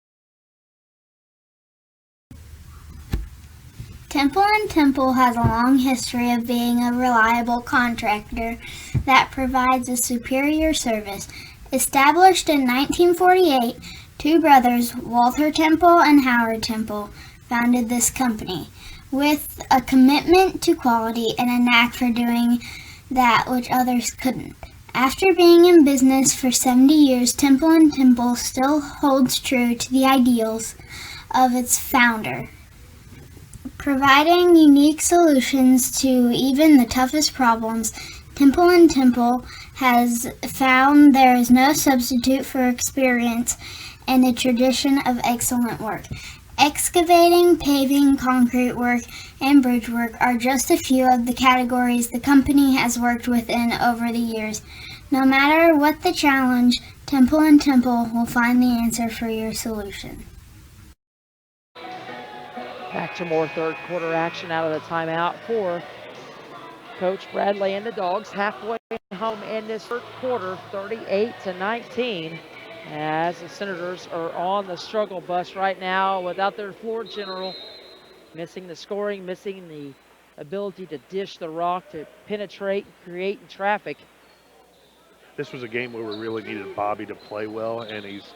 Temple & Temple has a long history of being a reliable contractor that provides a superior service. Established in 1948, 2 brothers, Walter Temple and Howard Temple, founded this company with a commitment to quality and a knack for doing that which others couldn't. After being in business for 70 years, Temple & Temple still holds true to the ideals of its founder, providing unique solutions to even the toughest problems. Temple & Temple has found there is no substitute for experience and a tradition of excellent work. Excavating, paving, concrete work, and bridge work are just a few of the categories the company has worked within over the years. No matter what the challenge, Temple and Temple will find the answer for your solution.
Back to more third quarter action out of the timeout for Coach Bradley and the Dogs. Halfway home in this third quarter, 38-19. As the Senators are on the struggle bus right now without their floor general, missing the scoring, missing the ability to dish the rock, to penetrate, create traffic.
This was a game where we really needed Bobby to play well, and he's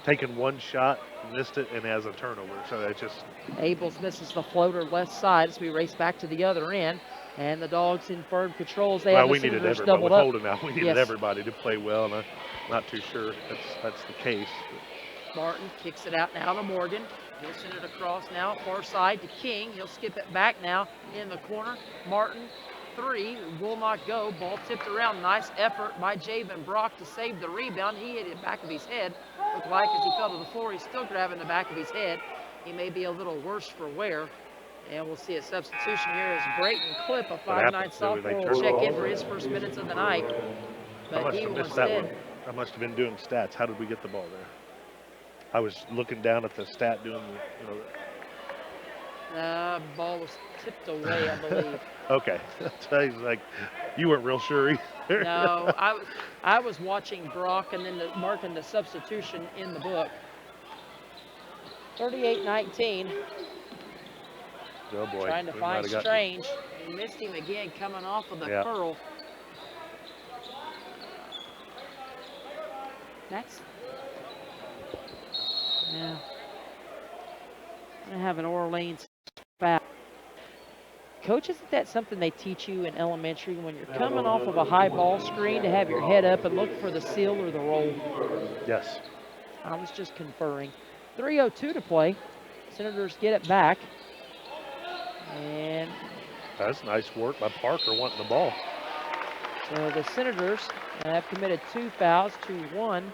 taken one shot, missed it, and has a turnover. So that just...
Abels misses the floater left side as we race back to the other end. And the Dogs in firm controls. They have the Senators doubled up.
With Holden out, we needed everybody to play well, and I'm not too sure that's the case.
Martin kicks it out now to Morgan. He'll send it across now, far side to King. He'll skip it back now in the corner. Martin, three, will not go. Ball tipped around. Nice effort by Javen Brock to save the rebound. He hit it back of his head. Looked like as he fell to the floor, he's still grabbing the back of his head. He may be a little worse for wear. And we'll see a substitution here as Brayton Clip, a 5'9" sophomore, will check in for his first minutes of the night. But he will instead.
I must have been doing stats. How did we get the ball there? I was looking down at the stat doing,
Ball was tipped away, I believe.
Okay. So he's like, you weren't real sure either.
No, I was watching Brock and then marking the substitution in the book. 38-19.
Oh boy.
Trying to find Strange. He missed him again coming off of the curl. That's... Yeah. I'm going to have an Orleans foul. Coach, isn't that something they teach you in elementary when you're coming off of a high ball screen to have your head up and look for the seal or the roll?
Yes.
I was just conferring. 3:02 to play. Senators get it back. And
that's nice work by Parker wanting the ball.
So the Senators have committed 2 fouls to 1.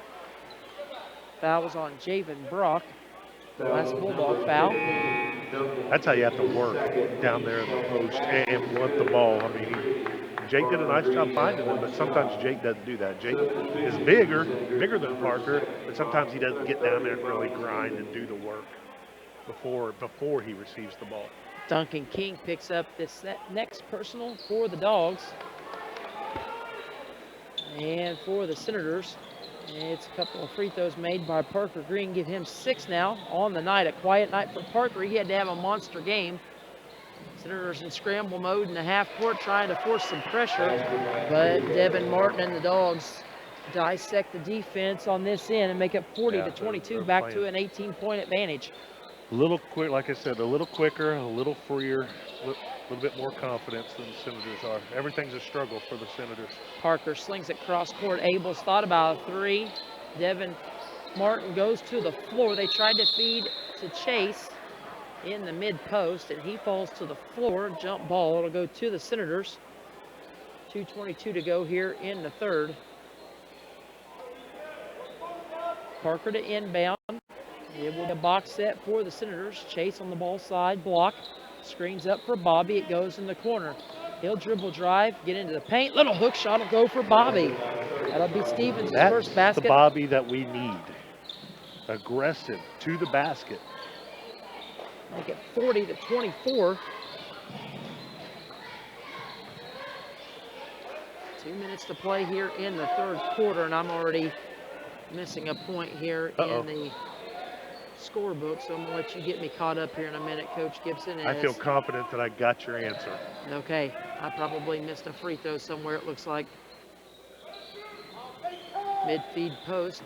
Foul was on Javen Brock. Last Bulldog foul.
That's how you have to work down there in the post and want the ball. I mean, Jake did a nice job finding them, but sometimes Jake doesn't do that. Jake is bigger than Parker, but sometimes he doesn't get down there and really grind and do the work before he receives the ball.
Duncan King picks up this next personal for the Dogs. And for the Senators, it's a couple of free throws made by Parker Green. Give him 6 now on the night. A quiet night for Parker. He had to have a monster game. Senators in scramble mode in the half court trying to force some pressure. But Devin Martin and the Dogs dissect the defense on this end and make it 40-22, back to an 18-point advantage.
A little quick, like I said, a little quicker, a little freer, a little bit more confidence than the Senators are. Everything's a struggle for the Senators.
Parker slings it cross court. Abels thought about a 3. Devin Martin goes to the floor. They tried to feed to Chase in the mid post, and he falls to the floor. Jump ball. It'll go to the Senators. 2:22 to go here in the third. Parker to inbound. It will be a box set for the Senators. Chase on the ball side, block. Screens up for Bobby. It goes in the corner. He'll dribble drive, get into the paint. Little hook shot will go for Bobby. That'll be Stevens' first basket.
That's the Bobby that we need. Aggressive to the basket.
Make it 40-24. 2 minutes to play here in the third quarter, and I'm already missing a point here in the scorebook, so I'm going to let you get me caught up here in a minute, Coach Gibson.
I feel confident that I got your answer.
Okay, I probably missed a free throw somewhere, it looks like. Mid-feed post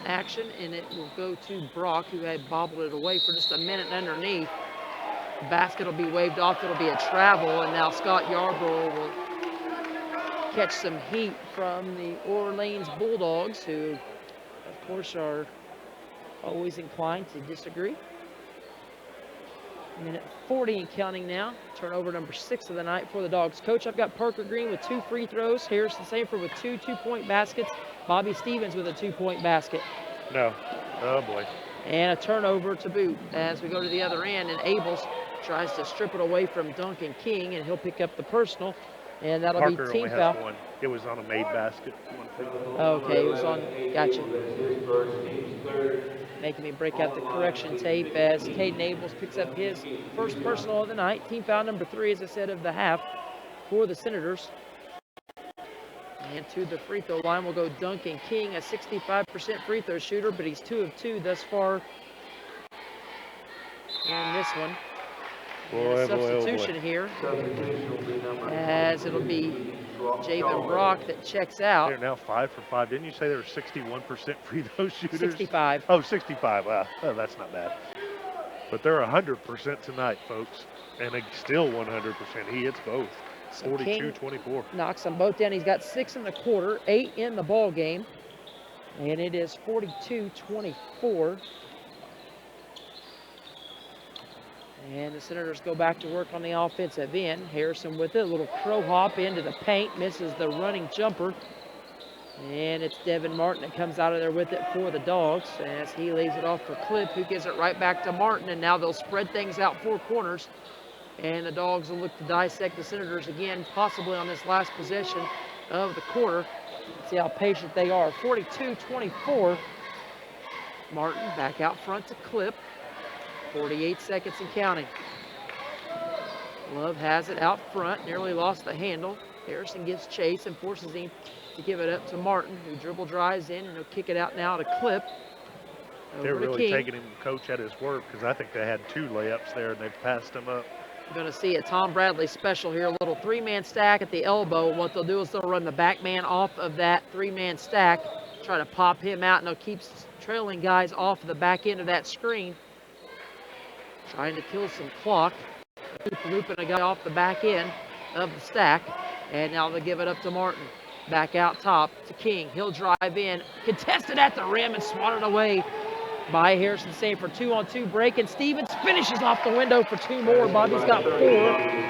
action, and it will go to Brock, who had bobbled it away for just a minute underneath. The basket will be waved off. It'll be a travel, and now Scott Yarborough will catch some heat from the Orleans Bulldogs, who, of course, are always inclined to disagree. Minute 40 and counting now. Turnover number 6 of the night for the Dogs. Coach, I've got Parker Green with 2 free throws. Harrison Safer with 2 two-point baskets. Bobby Stevens with a 2-point basket.
No. Oh, boy.
And a turnover to boot as we go to the other end, and Abels tries to strip it away from Duncan King, and he'll pick up the personal, and that'll
Parker
be team
only
foul.
has one. It was on a made basket.
Okay, it was on, gotcha. Making me break out the correction tape as Caden Abels picks up his first personal of the night. Team foul number 3, as I said, of the half for the Senators. And to the free throw line will go Duncan King, a 65% free throw shooter, but he's 2 of 2 thus far in this one. And a substitution here, as it'll be Javen Brock that checks out.
They're now 5 for 5. Didn't you say they were 61% free throw shooters?
65.
Oh, 65. Wow, oh, that's not bad. But they're 100% tonight, folks, and they still 100%. He hits both.
So
42-24.
Knocks them both down. He's got 6 in the quarter, 8 in the ball game, and it is 42-24. And the Senators go back to work on the offensive end. Harrison with it, a little crow hop into the paint, misses the running jumper. And it's Devin Martin that comes out of there with it for the Dogs as he lays it off for Clip, who gives it right back to Martin, and now they'll spread things out 4 corners. And the Dogs will look to dissect the Senators again, possibly on this last possession of the quarter. See how patient they are. 42-24. Martin back out front to Clip. 48 seconds and counting. Love has it out front, nearly lost the handle. Harrison gives chase and forces him to give it up to Martin, who dribble drives in, and he'll kick it out now to Clip.
They're really taking him, coach, at his word, because I think they had 2 layups there and they've passed him up.
You're going to see a Tom Bradley special here, a little 3-man stack at the elbow. What they'll do is they'll run the back man off of that 3-man stack, try to pop him out, and they'll keep trailing guys off of the back end of that screen. Trying to kill some clock. Looping a guy off the back end of the stack. And now they'll give it up to Martin. Back out top to King. He'll drive in. Contested at the rim and swatted away by Harrison. Save for 2-on-2 break. And Stevens finishes off the window for 2 more. Bobby's got 4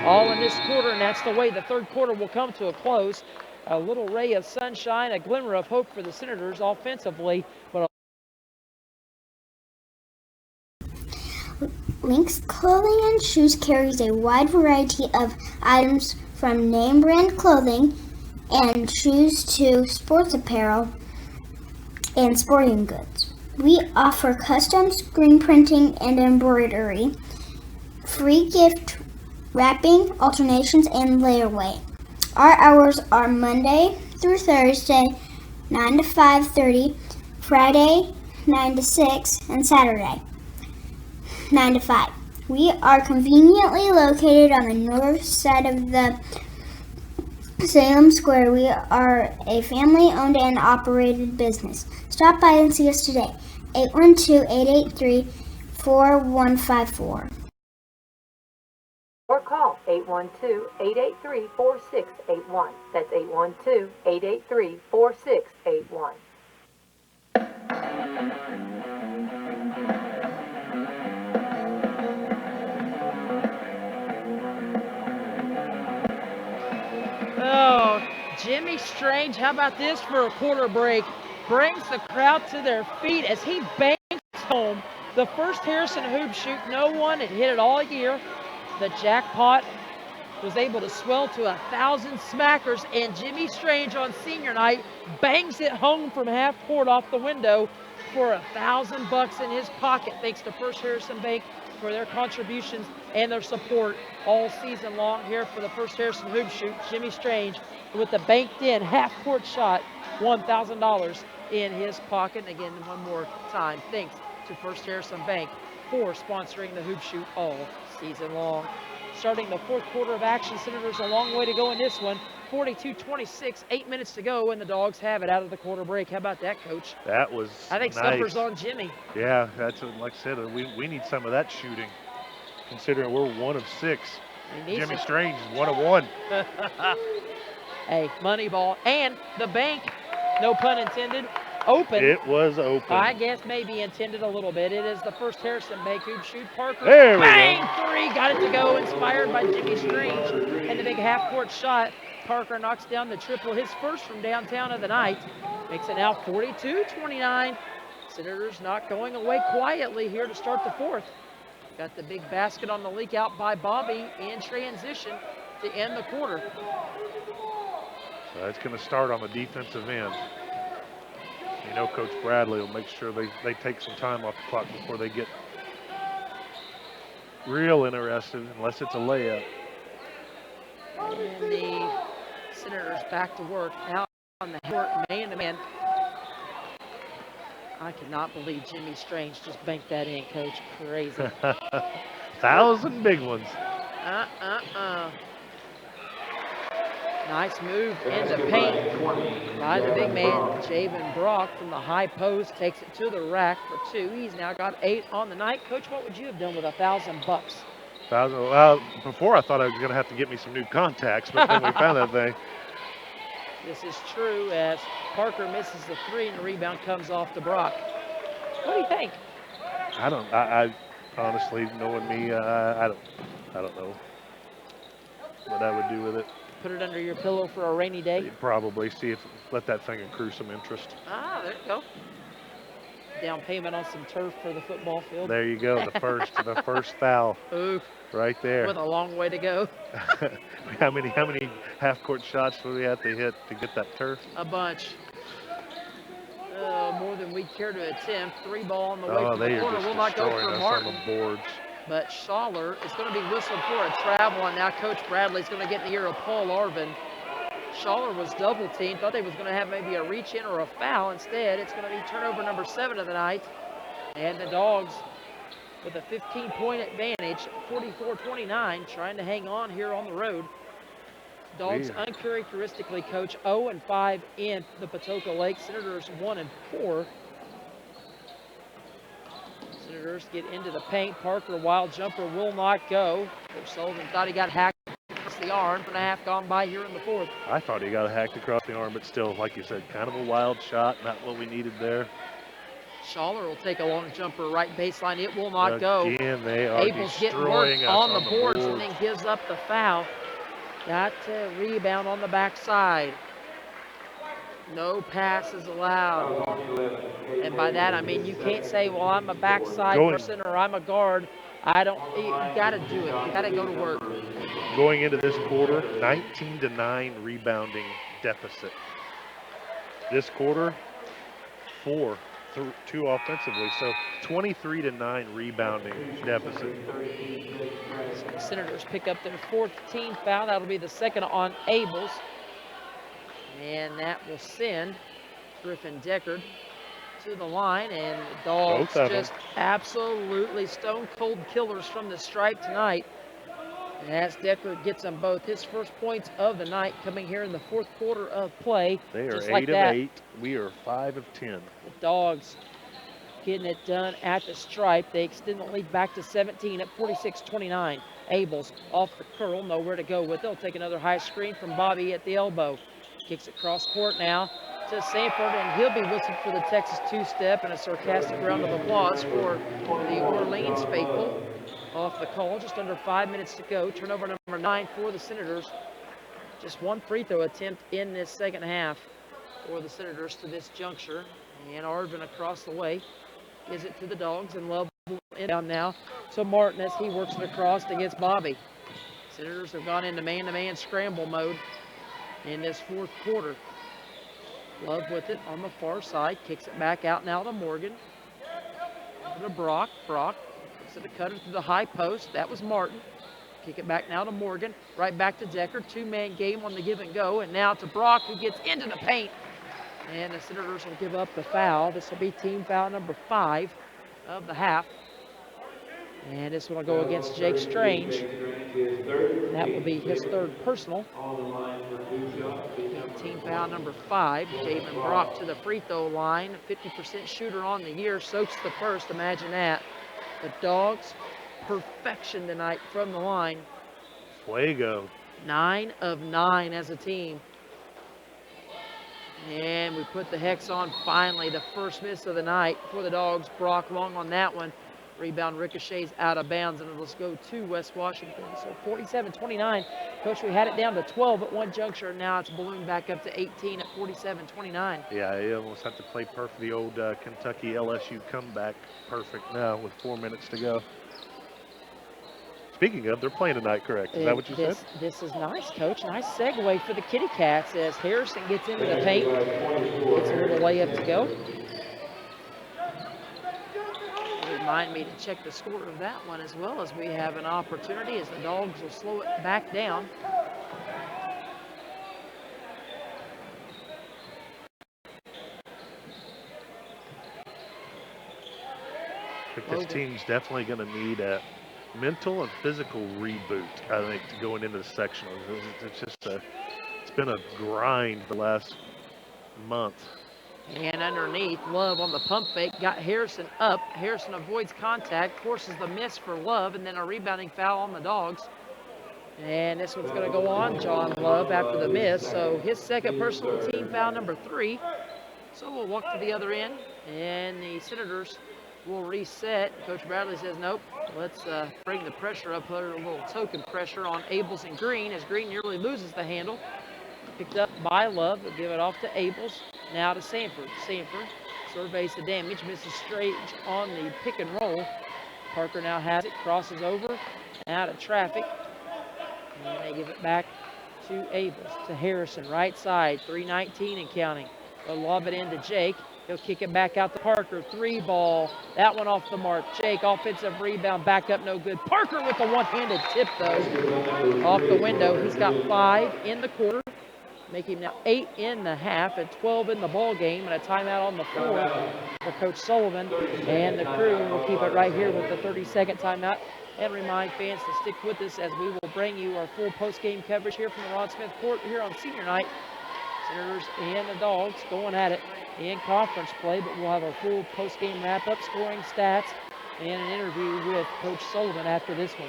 all in this quarter. And that's the way the third quarter will come to a close. A little ray of sunshine, a glimmer of hope for the Senators offensively. But
Lynx Clothing and Shoes carries a wide variety of items from name brand clothing and shoes to sports apparel and sporting goods. We offer custom screen printing and embroidery, free gift wrapping, alternations, and layaway. Our hours are Monday through Thursday, 9 to 5:30, Friday, 9 to 6, and Saturday, 9 to 5. We are conveniently located on the north side of the Salem Square. We are a family-owned and operated business. Stop by and see us today. 812-883-4154.
Or call 812-883-4681. That's 812-883-4681.
oh, Jimmy Strange, how about this for a quarter break? Brings the crowd to their feet as he banks home the first Harrison hoop shoot. No one had hit it all year. The jackpot was able to swell to 1,000 smackers, and Jimmy Strange on senior night bangs it home from half court off the window for $1,000 in his pocket, thanks to First Harrison Bank for their contributions and their support all season long here for the First Harrison hoop shoot. Jimmy Strange with the banked in half court shot, $1,000 in his pocket. And again, one more time, thanks to First Harrison Bank for sponsoring the hoop shoot all season long. Starting the fourth quarter of action, Senators a long way to go in this one. 42-26, 8 minutes to go, and the Dogs have it out of the quarter break. How about that, Coach?
That was
I think
nice.
supper's on Jimmy.
Yeah, that's like I said. We need some of that shooting, considering we're 1 of 6. Jimmy Strange is 1 of 1.
Hey, money ball, and the bank, no pun intended, open.
It was open.
I guess maybe intended a little bit. It is the First Harrison Bank hoop shoot. Parker,
there we
bang,
go.
3, got it to go, inspired by Jimmy Strange. And the big half-court shot. Parker knocks down the triple, his first from downtown of the night. Makes it now 42-29. Senators not going away quietly here to start the fourth. Got the big basket on the leak out by Bobby in transition to end the quarter.
So that's going to start on the defensive end. You know, Coach Bradley will make sure they take some time off the clock before they get real interested, unless it's a layup.
And the Senators back to work now on the court, man-to-man. I cannot believe Jimmy Strange just banked that in, Coach. Crazy.
1,000 big ones.
Nice move into paint by the big man, Javen Brock from the high post, takes it to the rack for 2. He's now got 8 on the night. Coach, what would you have done with $1,000?
1,000. Well, before I thought I was going to have to get me some new contacts, but then we found that thing.
This is true as Parker misses the 3 and the rebound comes off to Brock. What do you think?
I honestly, knowing me, I don't know what I would do with it.
Put it under your pillow for a rainy day?
Probably let that thing accrue some interest.
Ah, there you go. Down payment on some turf for the football field.
There you go, the first foul.
Oof.
Right there.
With a long way to go.
How many half-court shots do we have to hit to get that turf?
A bunch. More than we care to attempt. 3 ball on the way from the corner. Will not go for Martin.
On the boards.
But Schaller is going to be whistled for a travel, and now Coach Bradley's going to get in the ear of Paul Arvin. Schaller was double teamed. Thought they was going to have maybe a reach in or a foul. Instead, it's going to be turnover number 7 of the night. And the Dogs with a 15-point advantage, 44-29, trying to hang on here on the road. Dogs uncharacteristically, Coach, 0-5 in the Patoka Lake. Senators 1-4. Senators get into the paint. Parker, wild jumper, will not go. Coach Sullivan thought he got hacked across the arm. 1.5 gone by here in the fourth.
I thought he got hacked across the arm, but still, like you said, kind of a wild shot. Not what we needed there.
Schaller will take a long jumper right baseline. It will not go.
Again, they are
Abel's getting work on the boards and then gives up the foul. Got a rebound on the backside. No passes allowed. And by that, I mean you can't say, well, I'm a backside person or I'm a guard. You got to do it. You got to go to work.
Going into this quarter, 19-9 rebounding deficit. This quarter, 4. 2 offensively, so 23-9 rebounding deficit.
So the Senators pick up their 4th team foul. That'll be the second on Abels. And that will send Griffin Deckard to the line. And the Dogs just absolutely stone-cold killers from the stripe tonight. And as Deckard gets them both, his first points of the night coming here in the 4th quarter of play.
They are
just
8
like
of 8. We are 5 of 10.
The Dogs getting it done at the stripe. They extend the lead back to 17 at 46-29. Abels off the curl, nowhere to go with it. They'll take another high screen from Bobby at the elbow. Kicks it cross court now to Sanford, and he'll be whistled for the Texas two-step and a sarcastic round of applause for the Orleans faithful. Off the call, just under 5 minutes to go. Turnover number 9 for the Senators. Just 1 free throw attempt in this second half for the Senators to this juncture. And Arvin across the way gives it to the Dogs, and Love down now to Martin as he works it across against Bobby. Senators have gone into man-to-man scramble mode in this 4th quarter. Love with it on the far side, kicks it back out now to Morgan. Over to Brock. Brock to the cutter to the high post. That was Martin. Kick it back now to Morgan. Right back to Decker. 2-man game on the give and go. And now to Brock, who gets into the paint. And the Senators will give up the foul. This will be team foul number 5 of the half. And this one will go against Jake Strange. That will be his 3rd personal. Team foul number 5. Javen Brock to the free throw line. 50% shooter on the year. Soaks the first. Imagine that. The Dogs, perfection tonight from the line.
Fuego.
9 of 9 as a team. And we put the hex on finally. The first miss of the night for the Dogs. Brock long on that one. Rebound ricochets out of bounds, and it'll go to West Washington. So 47-29. Coach, we had it down to 12 at one juncture, and now it's ballooned back up to 18 at 47-29.
Yeah, you almost have to play perfect. The old Kentucky LSU comeback perfect now with 4 minutes to go. Speaking of, they're playing tonight, correct? Is that what you said?
This is nice, Coach. Nice segue for the Kitty Cats as Harrison gets into the paint. Gets a little layup to go. Remind me to check the score of that one as well, as we have an opportunity as the Dogs will slow it back down.
I think this team's definitely going to need a mental and physical reboot, I think, going into the sectionals. It's just it's been a grind the last month.
And underneath, Love on the pump fake, got Harrison up. Harrison avoids contact, forces the miss for Love, and then a rebounding foul on the Dogs. And this one's going to go on John Love after the miss. So his second personal team foul, number 3. So we'll walk to the other end, and the Senators will reset. Coach Bradley says, nope, let's bring the pressure up, put a little token pressure on Abels and Green, as Green nearly loses the handle. Picked up by Love, will give it off to Abels. Now to Sanford. Sanford surveys the damage, misses straight on the pick and roll. Parker now has it, crosses over, out of traffic. And they give it back to Abels, to Harrison, right side, 3:19 and counting. They'll lob it into Jake. He'll kick it back out to Parker. 3 ball. That one off the mark. Jake, offensive rebound, back up, no good. Parker with a one-handed tip, though, off the window. He's got 5 in the quarter, making him now 8 in the half and 12 in the ball game, and a timeout on the floor for Coach Sullivan. And the crew will keep it right here with the 30-second timeout. And remind fans to stick with us as we will bring you our full post-game coverage here from the Ron Smith Court here on senior night. Senators and the Dogs going at it in conference play, but we'll have our full post-game wrap-up, scoring stats, and an interview with Coach Sullivan after this one.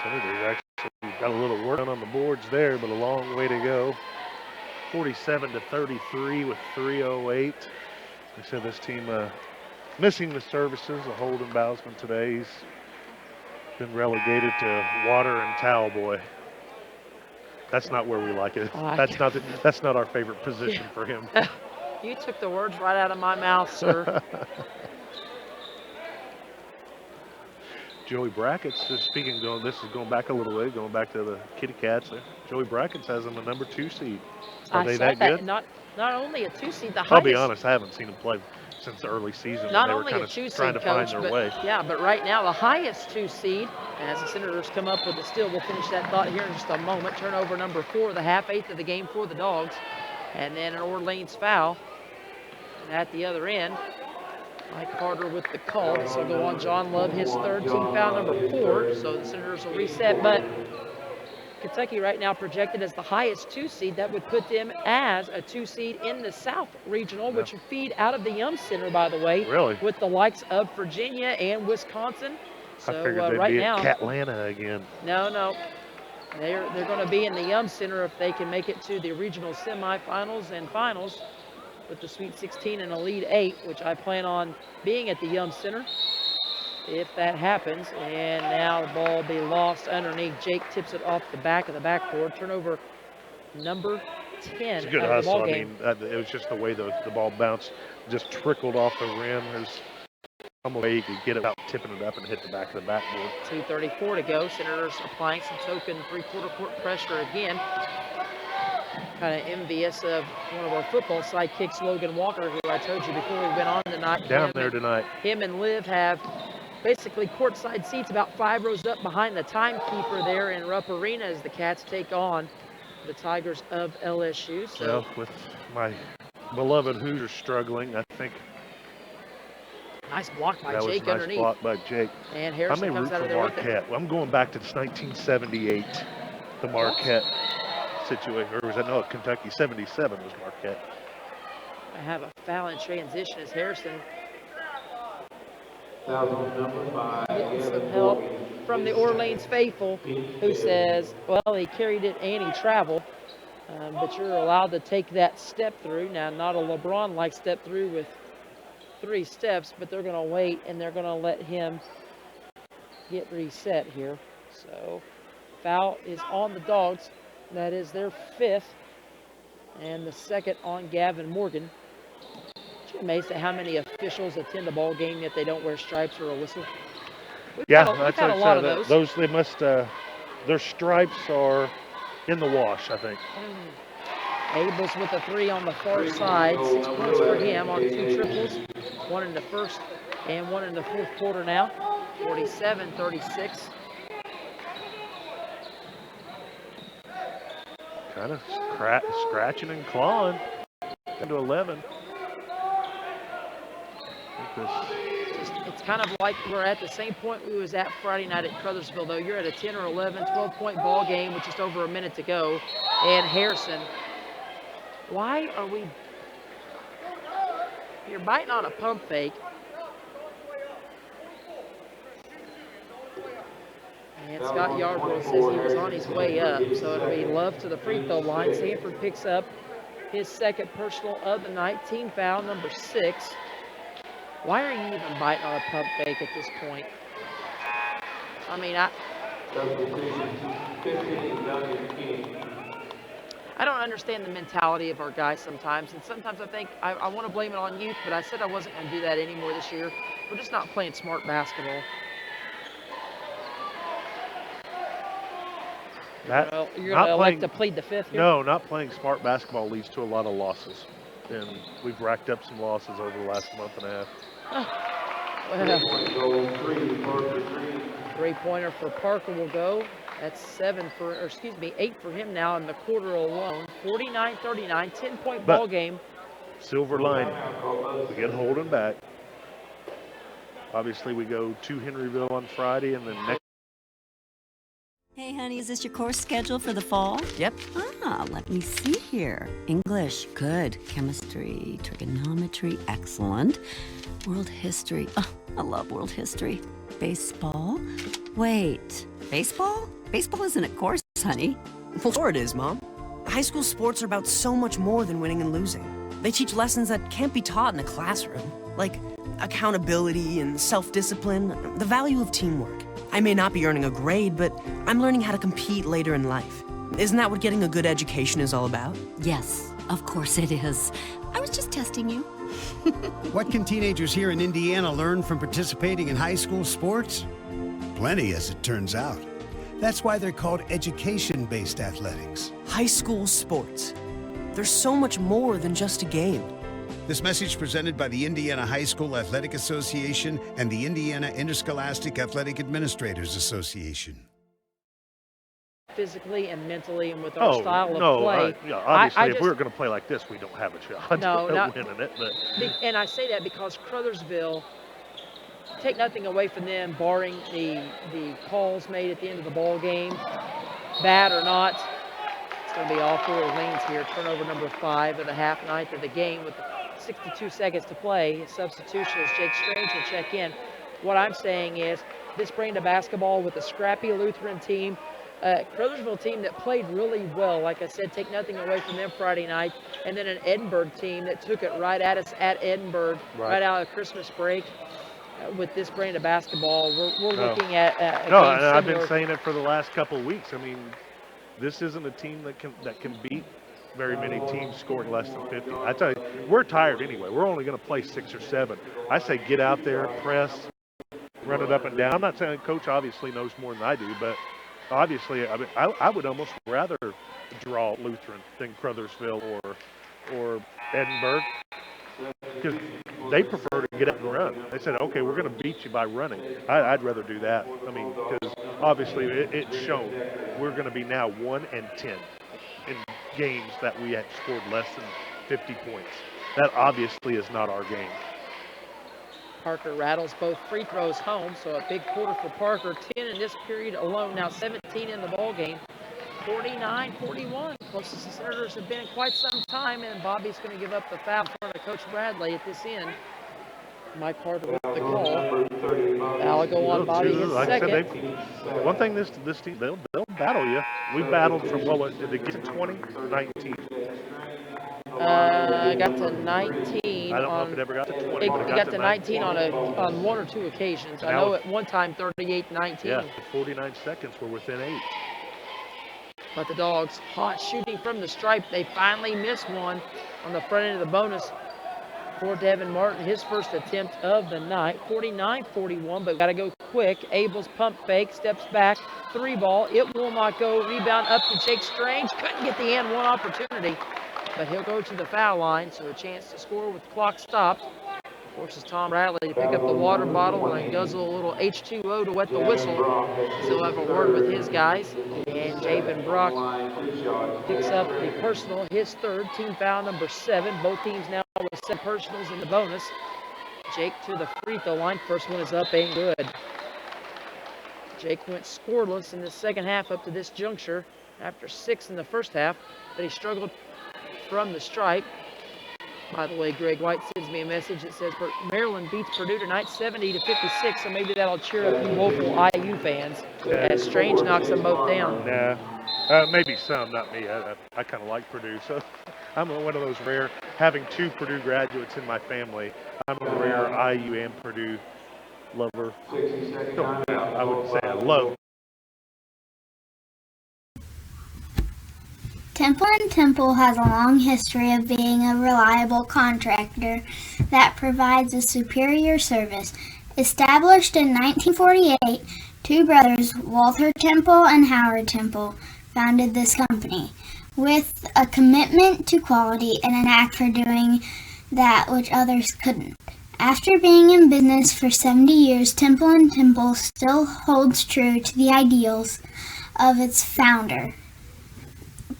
Senators actually got a little work done on the boards there, but a long way to go. 47-33 with 3:08. They said this team missing the services of Holden Bousman today. He's been relegated to water and towel boy. That's not where we like it. That's not our favorite position for him.
You took the words right out of my mouth, sir.
Joey Brackett's just speaking. This is going back a little way, going back to the Kitty Cats. Joey Brackett's has them a number 2 seed. Are they that good?
Not only a 2 seed, the highest.
I'll be honest, I haven't seen them play since the early season.
Not
when they
only
were
a
kind
2
of
seed,
trying to
Coach,
find their way.
Yeah, but right now the highest 2 seed, as the Senators come up with the steal. We'll finish that thought here in just a moment. Turnover number 4, the half, 8th of the game for the Dogs, and then an Orleans foul. And at the other end, Mike Carter with the call. This will go on John Love, his 3rd team foul, number 4. So the Senators will reset, but Kentucky right now projected as the highest 2 seed. That would put them as a 2 seed in the South Regional, which would feed out of the Yum Center, by the way.
Really?
With the likes of Virginia and Wisconsin. So
I figured they'd
right
be
now,
at Catlanta again.
No. They're going to be in the Yum Center if they can make it to the regional semifinals and finals with the Sweet 16 and Elite 8, which I plan on being at the Yum Center if that happens. And now the ball will be lost underneath. Jake tips it off the back of the backboard. Turnover number 10
It's a good
of the
hustle.
ball
I
game.
mean, it was just the way the ball bounced, just trickled off the rim. There's almost a way you could get it without tipping it up and hit the back of the backboard.
2:34 to go. Senators applying some token 3/4 court pressure again. Kind of envious of one of our football sidekicks, Logan Walker, who I told you before we went on tonight.
Down there tonight.
Him and Liv have basically courtside seats about 5 rows up behind the timekeeper there in Rupp Arena as the Cats take on the Tigers of LSU. So
Well, with my beloved Hoosiers struggling, I think
nice block by
that was
Jake
a nice
underneath.
block by Jake.
And
I
Harrison
may
comes
root
out
for
of there with it.
Marquette. Well, I'm going back to this 1978, the Marquette situation. Or was that, no, Kentucky 77 was Marquette.
I have a foul in transition as Harrison getting some help from the Orleans faithful, who says, well, he carried it and he traveled, but you're allowed to take that step through. Now, not a LeBron-like step through with 3 steps, but they're going to wait and they're going to let him get reset here. So foul is on the Dogs. That is their 5th and the 2nd on Gavin Morgan. I'm amazed at how many officials attend the ball game yet they don't wear stripes or a whistle. We've had a lot of those.
They must, their stripes are in the wash, I think.
Abels with a 3 on the far side. 6 points for him on 2 triples. 1 in the first and 1 in the fourth quarter now. 47-36.
Kind of scratching and clawing. Down to 11.
It's kind of like we're at the same point we was at Friday night at Crothersville, though. You're at a 10 or 11, 12-point ball game with just over a minute to go. And Harrison, why are we... You're biting on a pump fake. And Scott Yarborough says he was on his way up, so it'll be Love to the free throw line. Sanford picks up his 2nd personal of the night, team foul number 6. Why are you even biting on a pump fake at this point? I mean, I don't understand the mentality of our guys sometimes, and sometimes I think I want to blame it on youth, but I said I wasn't going to do that anymore this year. We're just not playing smart basketball. You're going to elect to plead the 5th here?
No, not playing smart basketball leads to a lot of losses. And we've racked up some losses over the last month and a half.
Three-pointer for Parker will go. That's 8 for him now in the quarter alone. 49-39, 10-point ball game.
Silver line, we get holding back. Obviously, we go to Henryville on Friday, and then next.
Hey, honey, is this your course schedule for the fall?
Yep.
Let me see here. English, good. Chemistry, trigonometry, excellent. World history, I love world history. Baseball? Wait, baseball? Baseball isn't a course, honey.
Well, sure it is, Mom. High school sports are about so much more than winning and losing. They teach lessons that can't be taught in a classroom, like accountability and self-discipline, the value of teamwork. I may not be earning a grade, but I'm learning how to compete later in life. Isn't that what getting a good education is all about?
Yes, of course it is. I was just testing you.
What can teenagers here in Indiana learn from participating in high school sports? Plenty, as it turns out. That's why they're called education-based athletics.
High school sports. There's so much more than just a game.
This message presented by the Indiana High School Athletic Association and the Indiana Interscholastic Athletic Administrators Association.
Physically and mentally and with our style of play.
Obviously, if we were going to play like this, we don't have a shot at winning it. But.
And I say that because Crothersville, take nothing away from them, barring the calls made at the end of the ball game, bad or not. It's going to be all 4 lanes here. Turnover number 5 of the half ninth of the game with 62 seconds to play. Substitution as Jake Strange will check in. What I'm saying is this brand of basketball with a scrappy Lutheran team, Crothersville team that played really well. Like I said, take nothing away from them Friday night. And then an Edinburgh team that took it right at us at Edinburgh, right out of Christmas break. With this brand of basketball, we're looking at a game
I've been saying it for the last couple of weeks. I mean, this isn't a team that can beat very many teams scoring less than 50. I tell you, we're tired anyway. We're only going to play 6 or 7. I say get out there, press, run it up and down. I'm not saying Coach obviously knows more than I do, but obviously, I mean, I would almost rather draw Lutheran than Crothersville or Edinburgh, because they prefer to get out and run. They said, okay, we're going to beat you by running. I'd rather do that. I mean, because obviously it's shown we're going to be now 1-10 in games that we had scored less than 50 points. That obviously is not our game.
Parker rattles both free throws home, so a big quarter for Parker. 10 in this period alone, now 17 in the ball game. 49-41, closest the Senators have been in quite some time, and Bobby's going to give up the foul in front of Coach Bradley at this end. Mike Parker with the call. Foul will go on Bobby, his second.
One thing this team, they'll battle you. We battled from, did they get to 20 or 19?
Got to 19. 19
I don't know
on
if it ever got to 20,
it,
but
it got to 19 on one or two occasions.
And
I
now
know
with-
at one time 38-19.
Yeah, 49 seconds, we're within 8.
But the Dogs hot shooting from the stripe. They finally miss one on the front end of the bonus for Devin Martin, his first attempt of the night. 49-41, but got to go quick. Abel's pump fake, steps back, 3-ball. It will not go. Rebound up to Jake Strange. Couldn't get the and one opportunity, but he'll go to the foul line, so a chance to score with the clock stopped. Forces Tom Bradley to pick up the water bottle and guzzle a little H2O to wet the whistle. Still have a word with his guys. And Jabin Brock picks up the personal, his third, team foul number 7. Both teams now with 7 personals in the bonus. Jake to the free throw line. First one is up, ain't good. Jake went scoreless in the second half up to this juncture after 6 in the first half, but he struggled from the stripe. By the way, Greg White sends me a message that says Maryland beats Purdue tonight 70-56, so maybe that'll cheer up you local IU fans as Strange knocks them both down.
Nah, maybe some, not me. I kind of like Purdue, so I'm one of those rare, having 2 Purdue graduates in my family, I'm a rare IU and Purdue lover. I wouldn't say I love.
Temple & Temple has a long history of being a reliable contractor that provides a superior service. Established in 1948, 2 brothers, Walter Temple and Howard Temple, founded this company with a commitment to quality and a knack for doing that which others couldn't. After being in business for 70 years, Temple & Temple still holds true to the ideals of its founder,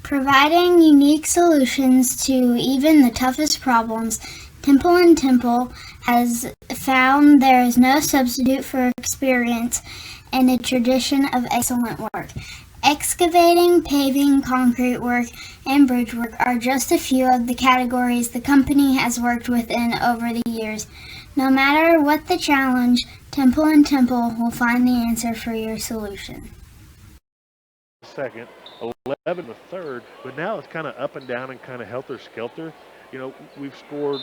providing unique solutions to even the toughest problems. Temple & Temple has found there is no substitute for experience and a tradition of excellent work. Excavating, paving, concrete work, and bridge work are just a few of the categories the company has worked within over the years. No matter what the challenge, Temple & Temple will find the answer for your solution.
Second, 11 the third, but now it's kind of up and down and kind of helter-skelter. You know, we've scored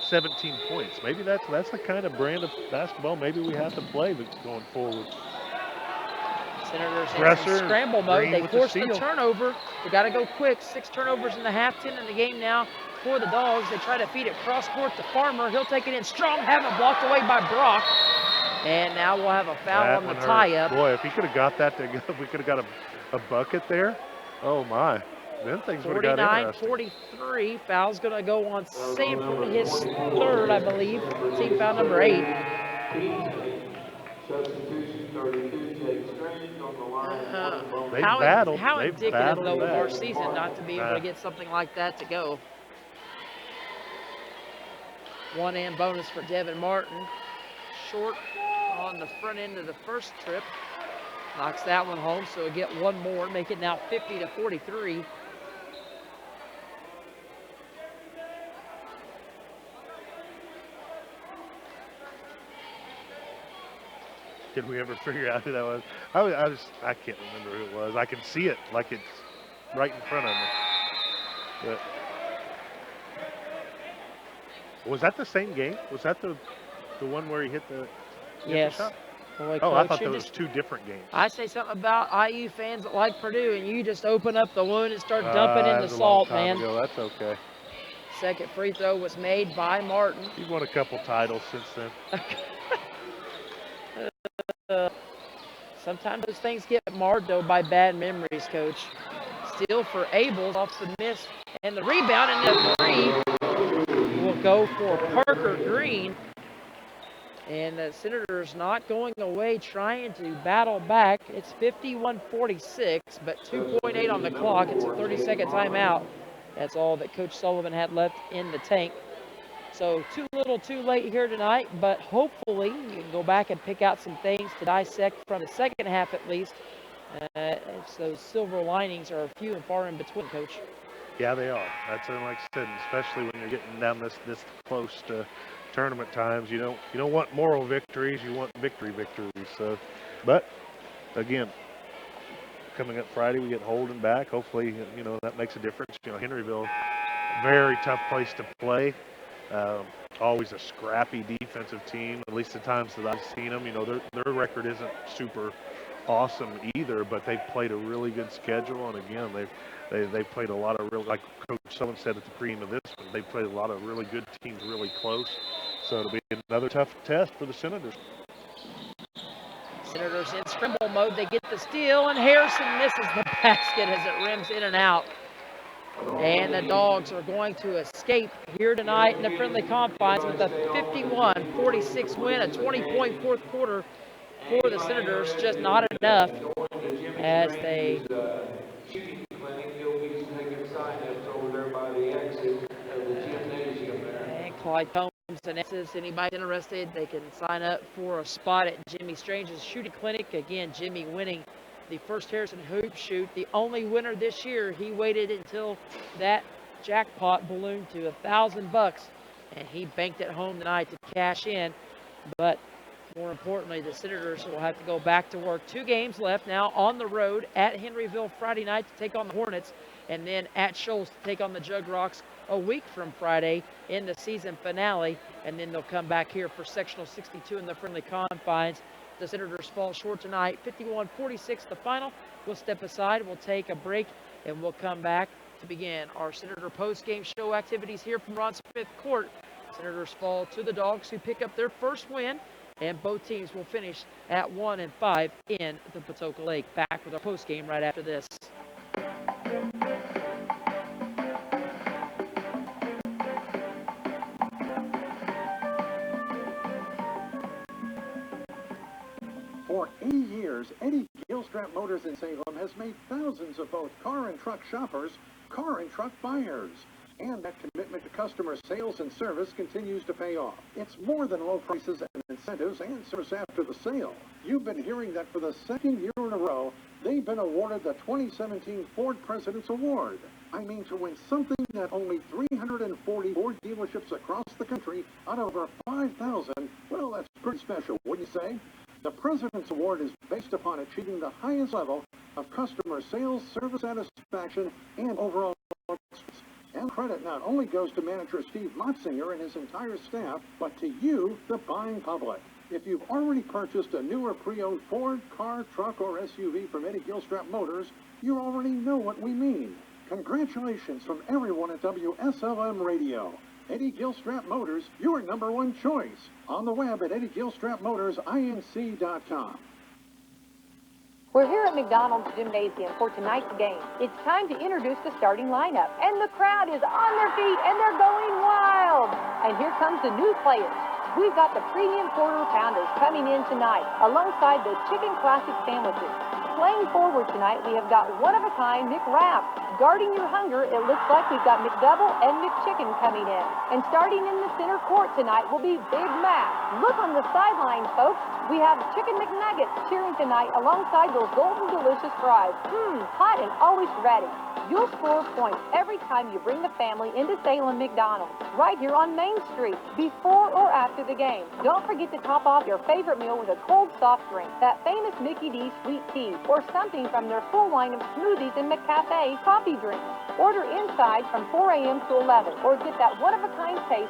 17 points. Maybe that's the kind of brand of basketball maybe we have to play going forward.
Senators in some scramble mode. They force the turnover. They got to go quick. 6 turnovers in the half, 10 in the game now for the Dogs. They try to feed it cross court to Farmer. He'll take it in strong, have it blocked away by Brock. And now we'll have a foul on the tie-up.
Boy, if he could have got that, we could have got a bucket there. Oh my, then things would have got interesting.
49-43. Foul's going to go on Sanford, his third, I believe. Team foul number 8. How indicative, though, of our season not to be able to get something like that to go. 1 and bonus for Devin Martin. Short on the front end of the first trip. Knocks that one home, so we'll get one more, make it now 50-43.
Did we ever figure out who that was? I can't remember who it was. I can see it like it's right in front of me. But was that the same game? Was that the one where he hit the shot?
Boy,
oh, I
Coach,
thought that was 2 different games.
I say something about IU fans that like Purdue, and you just open up the wound and start dumping in the salt, man.
Ago. That's okay.
Second free throw was made by Martin.
He's won a couple titles since then.
Sometimes those things get marred, though, by bad memories, Coach. Steal for Abel off the miss, and the rebound, and the 3 will go for Parker Green. And the Senators not going away, trying to battle back. It's 51-46, but 2.8 on the clock. It's a 30-second timeout. That's all that Coach Sullivan had left in the tank. So too little too late here tonight, but hopefully you can go back and pick out some things to dissect from the second half at least. Those silver linings are few and far in between, Coach.
Yeah, they are. That's like I said, especially when you're getting down this close to tournament times. You don't want moral victories, you want victories. So, but again, coming up Friday, we get Holden back. Hopefully, that makes a difference. Henryville, very tough place to play. always a scrappy defensive team, at least the times that I've seen them. You know, their record isn't super awesome either, but they've played a really good schedule, and again, they played a lot of real, like Coach Sullivan said at the pregame of this one, they played a lot of really good teams really close, so it'll be another tough test for the Senators.
Senators in scramble mode. They get the steal, and Harrison misses the basket as it rims in and out. And the Dogs are going to escape here tonight in the friendly confines with a 51-46 win, a 20-point fourth quarter for the Senators. Just not enough as they
Shooting clinic, there'll be some good sign-ups over there by the exit of the gymnasium there.
And Clyde Combs and Esses, anybody interested, they can sign up for a spot at Jimmy Strange's shooting clinic. Again, Jimmy winning the first Harrison Hoop shoot, the only winner this year. He waited until that jackpot ballooned to $1,000, and he banked it home tonight to cash in. But more importantly, the Senators will have to go back to work. 2 games left now on the road at Henryville Friday night to take on the Hornets, and then at Shoals to take on the Jug Rocks a week from Friday in the season finale, and then they'll come back here for sectional 62 in the friendly confines. The Senators fall short tonight, 51-46 the final. We'll step aside, we'll take a break, and we'll come back to begin our Senator post-game show activities here from Ron Smith Court. Senators fall to the Dogs, who pick up their first win, and both teams will finish at 1-5 in the Patoka Lake. Back with our post-game right after this.
For 80 years, Eddie Gilstrap Motors in Salem has made thousands of both car and truck shoppers, car and truck buyers. And that commitment to customer sales and service continues to pay off. It's more than low prices and incentives and service after the sale. You've been hearing that for the second year in a row, they've been awarded the 2017 Ford President's Award. I mean, to win something that only 340 Ford dealerships across the country out of over 5,000, well, that's pretty special, wouldn't you say? The President's Award is based upon achieving the highest level of customer sales, service satisfaction, and overall experience. And credit not only goes to manager Steve Motzinger and his entire staff, but to you, the buying public. If you've already purchased a new or pre-owned Ford, car, truck, or SUV from Eddie Gilstrap Motors, you already know what we mean. Congratulations from everyone at WSLM Radio. Eddie Gilstrap Motors, your #1 choice. On the web at EddieGilstrapMotorsINC.com.
We're here at McDonald's Gymnasium for tonight's game. It's time to introduce the starting lineup, and the crowd is on their feet, and they're going wild. And here comes the new players. We've got the premium quarter pounders coming in tonight, alongside the chicken classic sandwiches. Playing forward tonight, we have got one-of-a-kind McWrap. Guarding your hunger, it looks like we've got McDouble and McChicken coming in. And starting in the center court tonight will be Big Mac. Look on the sidelines, folks. We have Chicken McNuggets cheering tonight alongside those golden delicious fries. Hot and always ready. You'll score points every time you bring the family into Salem McDonald's, right here on Main Street, before or after the game. Don't forget to top off your favorite meal with a cold soft drink, that famous Mickey D sweet tea, or something from their full line of smoothies and McCafe coffee drinks. Order inside from 4 a.m. to 11, or get that one-of-a-kind taste